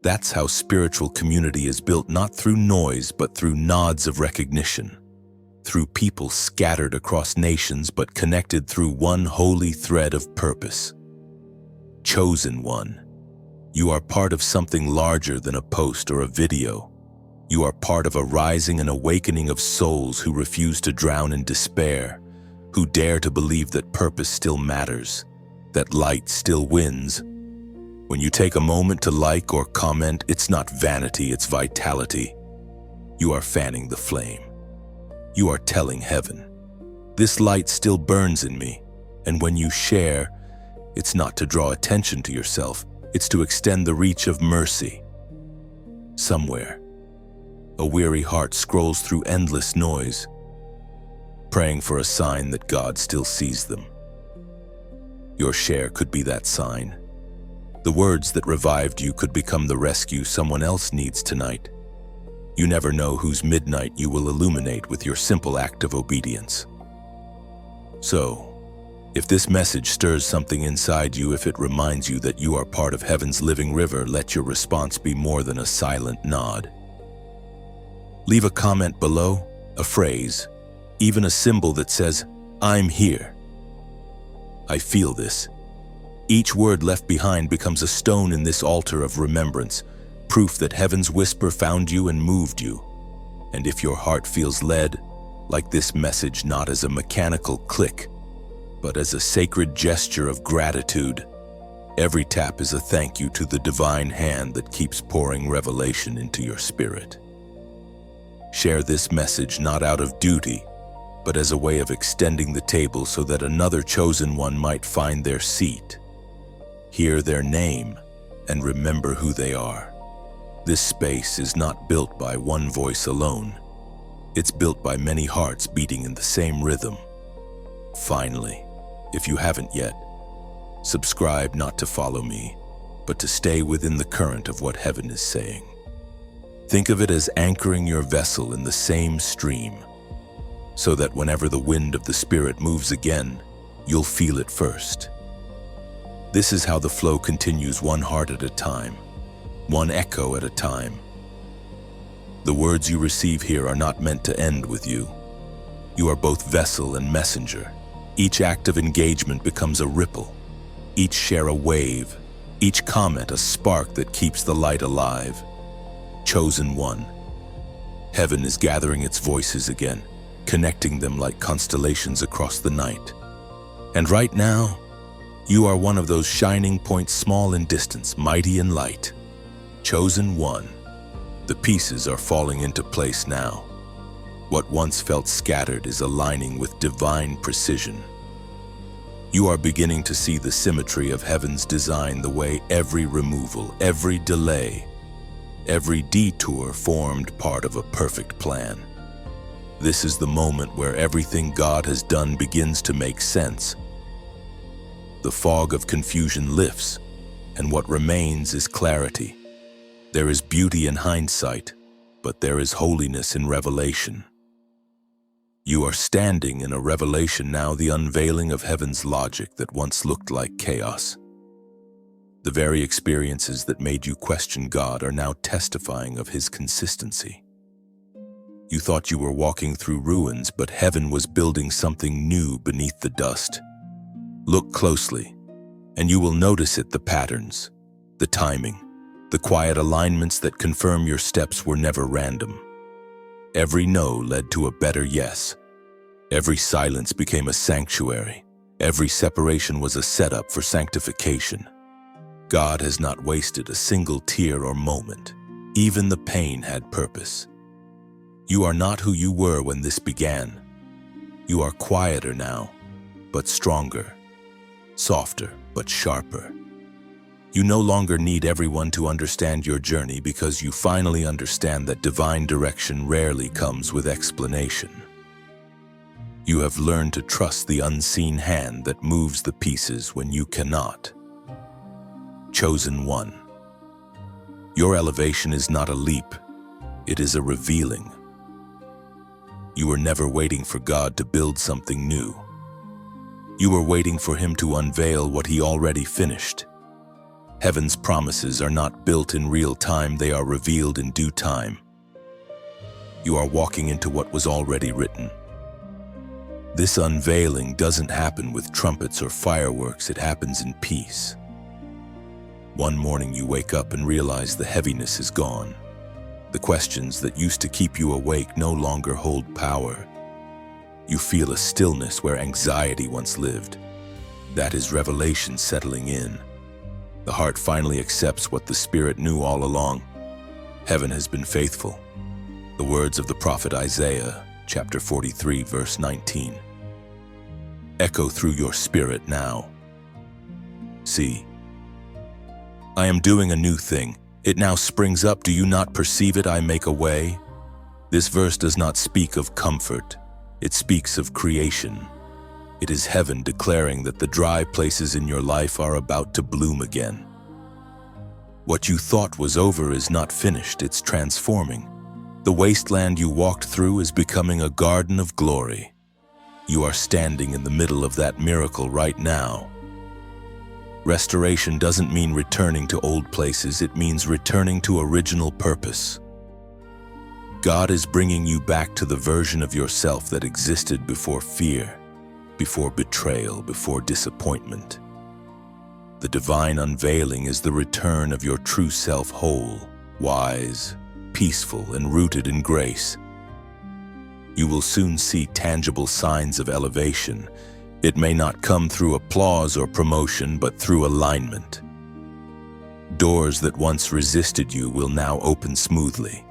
That's how spiritual community is built, not through noise, but through nods of recognition. Through people scattered across nations, but connected through one holy thread of purpose. Chosen one. You are part of something larger than a post or a video. You are part of a rising and awakening of souls who refuse to drown in despair, who dare to believe that purpose still matters, that light still wins. When you take a moment to like or comment, it's not vanity, it's vitality. You are fanning the flame. You are telling heaven, "This light still burns in me." And when you share, it's not to draw attention to yourself, It's to extend the reach of mercy. Somewhere, a weary heart scrolls through endless noise, praying for a sign that God still sees them. Your share could be that sign. The words that revived you could become the rescue someone else needs tonight. You never know whose midnight you will illuminate with your simple act of obedience. So, if this message stirs something inside you, if it reminds you that you are part of heaven's living river, let your response be more than a silent nod. Leave a comment below, a phrase, even a symbol that says, "I'm here. I feel this." Each word left behind becomes a stone in this altar of remembrance, proof that heaven's whisper found you and moved you. And if your heart feels led, like this message, not as a mechanical click, but as a sacred gesture of gratitude, every tap is a thank you to the divine hand that keeps pouring revelation into your spirit. Share this message not out of duty, but as a way of extending the table so that another chosen one might find their seat. Hear their name and remember who they are. This space is not built by one voice alone. It's built by many hearts beating in the same rhythm. Finally, if you haven't yet, subscribe not to follow me, but to stay within the current of what heaven is saying. Think of it as anchoring your vessel in the same stream, so that whenever the wind of the Spirit moves again, you'll feel it first. This is how the flow continues, one heart at a time, one echo at a time. The words you receive here are not meant to end with you. You are both vessel and messenger. Each act of engagement becomes a ripple, each share a wave, each comment a spark that keeps the light alive. Chosen one. Heaven is gathering its voices again, connecting them like constellations across the night. And right now, you are one of those shining points, small in distance, mighty in light. Chosen one. The pieces are falling into place now. What once felt scattered is aligning with divine precision. You are beginning to see the symmetry of heaven's design, the way every removal, every delay, every detour formed part of a perfect plan. This is the moment where everything God has done begins to make sense. The fog of confusion lifts, and what remains is clarity. There is beauty in hindsight, but there is holiness in revelation. You are standing in a revelation now, the unveiling of heaven's logic that once looked like chaos. The very experiences that made you question God are now testifying of His consistency. You thought you were walking through ruins, but heaven was building something new beneath the dust. Look closely, and you will notice it, the patterns, the timing, the quiet alignments that confirm your steps were never random. Every no led to a better yes. Every silence became a sanctuary. Every separation was a setup for sanctification. God has not wasted a single tear or moment. Even the pain had purpose. You are not who you were when this began. You are quieter now, but stronger. Softer, but sharper. You no longer need everyone to understand your journey, because you finally understand that divine direction rarely comes with explanation. You have learned to trust the unseen hand that moves the pieces when you cannot. Chosen one. Your elevation is not a leap, it is a revealing. You were never waiting for God to build something new. You were waiting for Him to unveil what He already finished. Heaven's promises are not built in real time, they are revealed in due time. You are walking into what was already written. This unveiling doesn't happen with trumpets or fireworks, it happens in peace. One morning you wake up and realize the heaviness is gone. The questions that used to keep you awake no longer hold power. You feel a stillness where anxiety once lived. That is revelation settling in. The heart finally accepts what the Spirit knew all along. Heaven has been faithful. The words of the prophet Isaiah, chapter 43, verse 19. Echo through your spirit now. See, I am doing a new thing. It now springs up. Do you not perceive it? I make a way. This verse does not speak of comfort. It speaks of creation. It is heaven declaring that the dry places in your life are about to bloom again. What you thought was over is not finished. It's transforming. The wasteland you walked through is becoming a garden of glory. You are standing in the middle of that miracle right now. Restoration doesn't mean returning to old places. It means returning to original purpose. God is bringing you back to the version of yourself that existed before fear, before betrayal, before disappointment. The divine unveiling is the return of your true self, whole, wise, peaceful, and rooted in grace. You will soon see tangible signs of elevation. It may not come through applause or promotion, but through alignment. Doors that once resisted you will now open smoothly.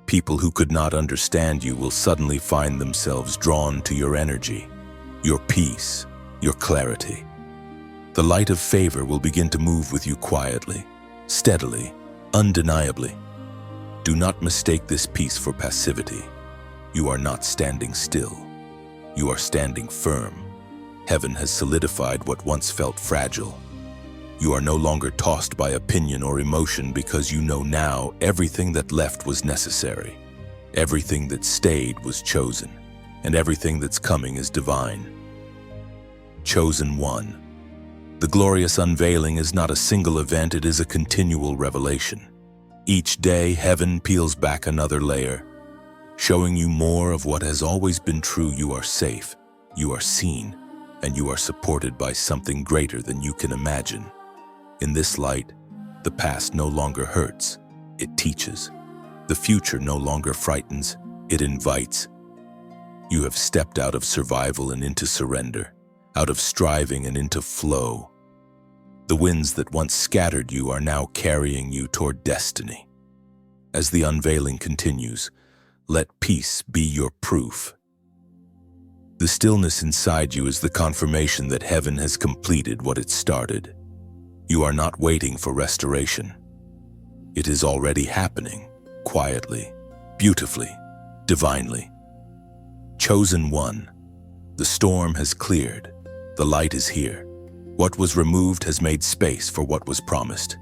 People who could not understand you will suddenly find themselves drawn to your energy, your peace, your clarity. The light of favor will begin to move with you quietly, steadily, undeniably. Do not mistake this peace for passivity. You are not standing still. You are standing firm. Heaven has solidified what once felt fragile. You are no longer tossed by opinion or emotion because you know now everything that left was necessary. Everything that stayed was chosen, and everything that's coming is divine. Chosen one. The glorious unveiling is not a single event, it is a continual revelation. Each day, heaven peels back another layer, showing you more of what has always been true. You are safe, you are seen, and you are supported by something greater than you can imagine. In this light, the past no longer hurts, it teaches. The future no longer frightens, it invites. You have stepped out of survival and into surrender, out of striving and into flow. The winds that once scattered you are now carrying you toward destiny. As the unveiling continues, let peace be your proof. The stillness inside you is the confirmation that heaven has completed what it started. You are not waiting for restoration. It is already happening, quietly, beautifully, divinely. Chosen one. The storm has cleared. The light is here. What was removed has made space for what was promised.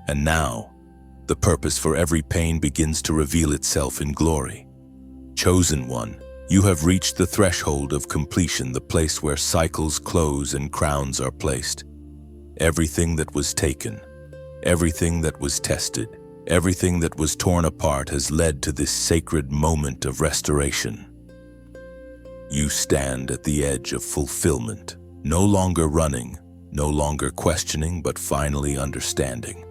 And now, the purpose for every pain begins to reveal itself in glory. Chosen one, you have reached the threshold of completion, the place where cycles close and crowns are placed. Everything that was taken, everything that was tested, everything that was torn apart has led to this sacred moment of restoration. You stand at the edge of fulfillment, no longer running, no longer questioning, but finally understanding.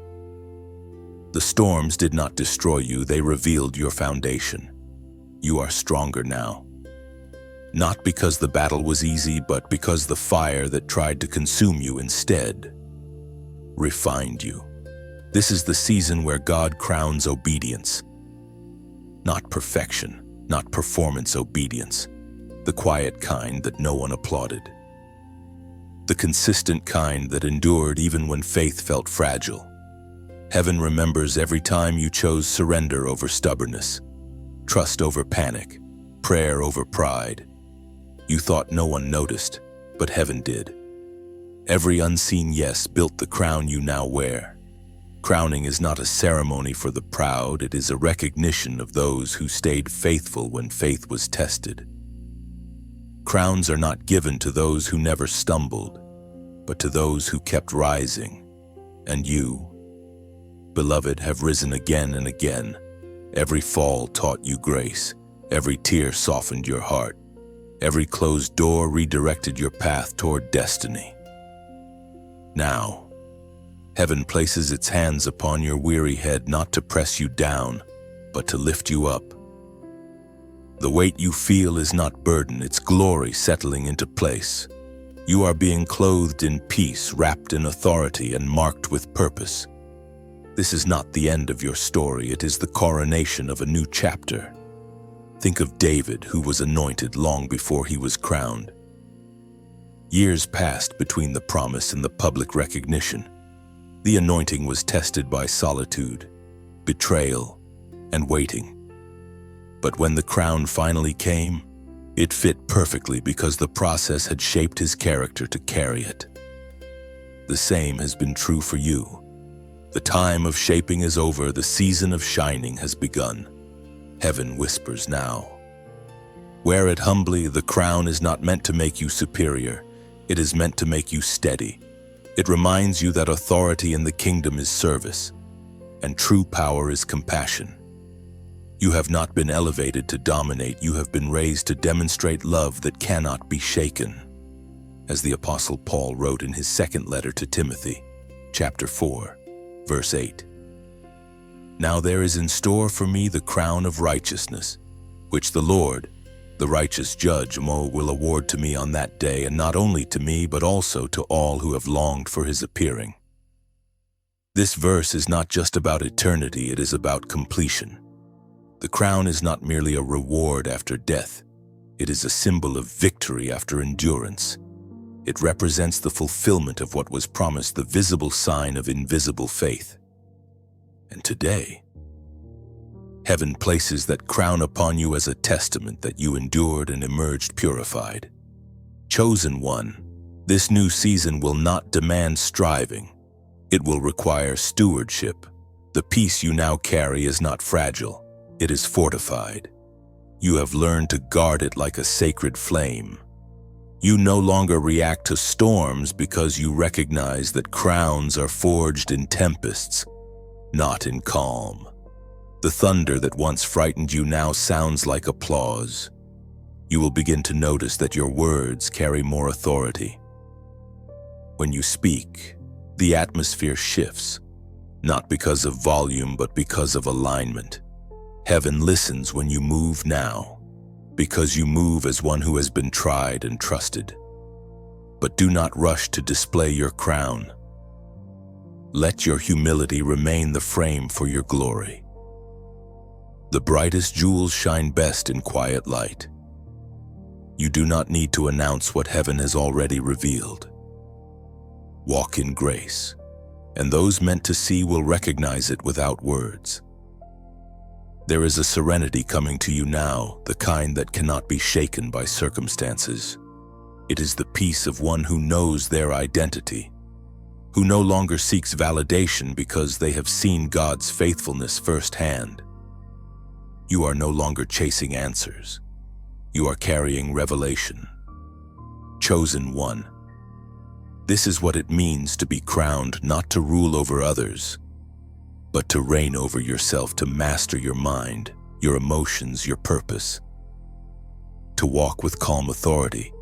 The storms did not destroy you, they revealed your foundation. You are stronger now. Not because the battle was easy, but because the fire that tried to consume you instead refined you. This is the season where God crowns obedience. Not perfection, not performance obedience. The quiet kind that no one applauded. The consistent kind that endured even when faith felt fragile. Heaven remembers every time you chose surrender over stubbornness, trust over panic, prayer over pride. You thought no one noticed, but heaven did. Every unseen yes built the crown you now wear. Crowning is not a ceremony for the proud, it is a recognition of those who stayed faithful when faith was tested. Crowns are not given to those who never stumbled, but to those who kept rising. And you, beloved, have risen again and again. Every fall taught you grace. Every tear softened your heart. Every closed door redirected your path toward destiny. Now, heaven places its hands upon your weary head, not to press you down, but to lift you up. The weight you feel is not burden, it's glory settling into place. You are being clothed in peace, wrapped in authority, and marked with purpose. This is not the end of your story, it is the coronation of a new chapter. Think of David, who was anointed long before he was crowned. Years passed between the promise and the public recognition. The anointing was tested by solitude, betrayal, and waiting. But when the crown finally came, it fit perfectly because the process had shaped his character to carry it. The same has been true for you. The time of shaping is over, the season of shining has begun. Heaven whispers now. Wear it humbly, the crown is not meant to make you superior, it is meant to make you steady. It reminds you that authority in the kingdom is service, and true power is compassion. You have not been elevated to dominate, you have been raised to demonstrate love that cannot be shaken. As the Apostle Paul wrote in his second letter to Timothy, chapter 4, verse 8. Now there is in store for me the crown of righteousness, which the Lord, the righteous judge, will award to me on that day, and not only to me, but also to all who have longed for his appearing. This verse is not just about eternity, it is about completion. The crown is not merely a reward after death. It is a symbol of victory after endurance. It represents the fulfillment of what was promised, the visible sign of invisible faith. And today, heaven places that crown upon you as a testament that you endured and emerged purified. Chosen one, this new season will not demand striving. It will require stewardship. The peace you now carry is not fragile. It is fortified. You have learned to guard it like a sacred flame. You no longer react to storms because you recognize that crowns are forged in tempests, not in calm. The thunder that once frightened you now sounds like applause. You will begin to notice that your words carry more authority. When you speak, the atmosphere shifts, not because of volume, but because of alignment. Heaven listens when you move now, because you move as one who has been tried and trusted. But do not rush to display your crown. Let your humility remain the frame for your glory. The brightest jewels shine best in quiet light. You do not need to announce what heaven has already revealed. Walk in grace, and those meant to see will recognize it without words. There is a serenity coming to you now, the kind that cannot be shaken by circumstances. It is the peace of one who knows their identity, who no longer seeks validation because they have seen God's faithfulness firsthand. You are no longer chasing answers. You are carrying revelation. Chosen one. This is what it means to be crowned, not to rule over others, but to reign over yourself, to master your mind, your emotions, your purpose. To walk with calm authority,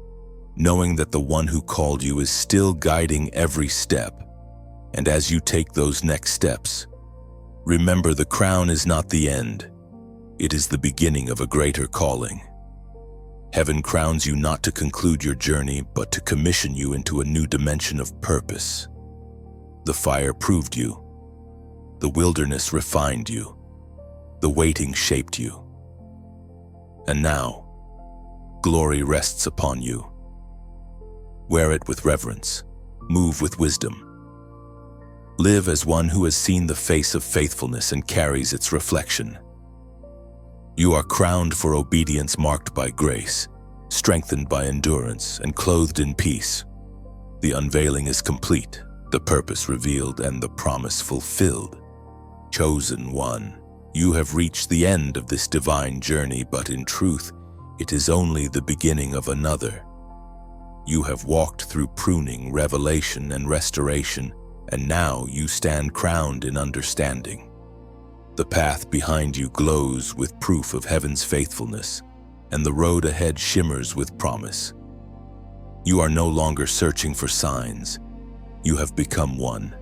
knowing that the one who called you is still guiding every step. And as you take those next steps, remember the crown is not the end. It is the beginning of a greater calling. Heaven crowns you not to conclude your journey, but to commission you into a new dimension of purpose. The fire proved you. The wilderness refined you. The waiting shaped you. And now, glory rests upon you. Wear it with reverence. Move with wisdom. Live as one who has seen the face of faithfulness and carries its reflection. You are crowned for obedience, marked by grace, strengthened by endurance, and clothed in peace. The unveiling is complete, the purpose revealed, and the promise fulfilled. Chosen one, you have reached the end of this divine journey, but in truth, it is only the beginning of another. You have walked through pruning, revelation, and restoration, and now you stand crowned in understanding. The path behind you glows with proof of heaven's faithfulness, and the road ahead shimmers with promise. You are no longer searching for signs. You have become one.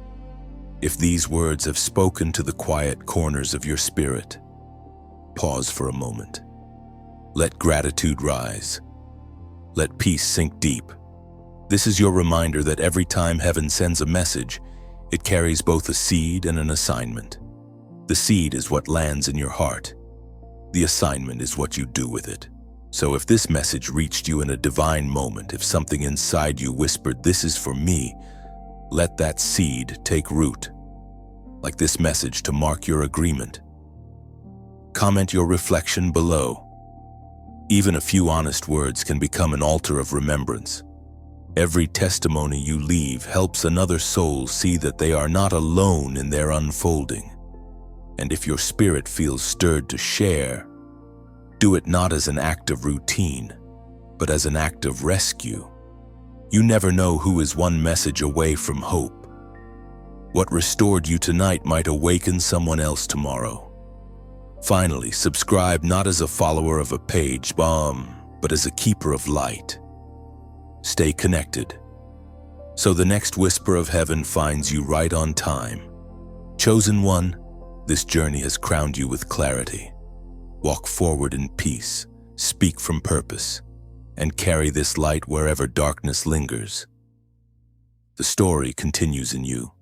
If these words have spoken to the quiet corners of your spirit, pause for a moment. Let gratitude rise. Let peace sink deep. This is your reminder that every time heaven sends a message, it carries both a seed and an assignment. The seed is what lands in your heart. The assignment is what you do with it. So if this message reached you in a divine moment, if something inside you whispered, "This is for me," Let that seed take root, like this message to mark your agreement. Comment your reflection below. Even a few honest words can become an altar of remembrance. Every testimony you leave helps another soul see that they are not alone in their unfolding. And if your spirit feels stirred to share, do it not as an act of routine, but as an act of rescue. You never know who is one message away from hope. What restored you tonight might awaken someone else tomorrow. Finally, subscribe not as a follower of a page, but as a keeper of light. Stay connected, so the next whisper of heaven finds you right on time. Chosen one, this journey has crowned you with clarity. Walk forward in peace, speak from purpose, and carry this light wherever darkness lingers. The story continues in you.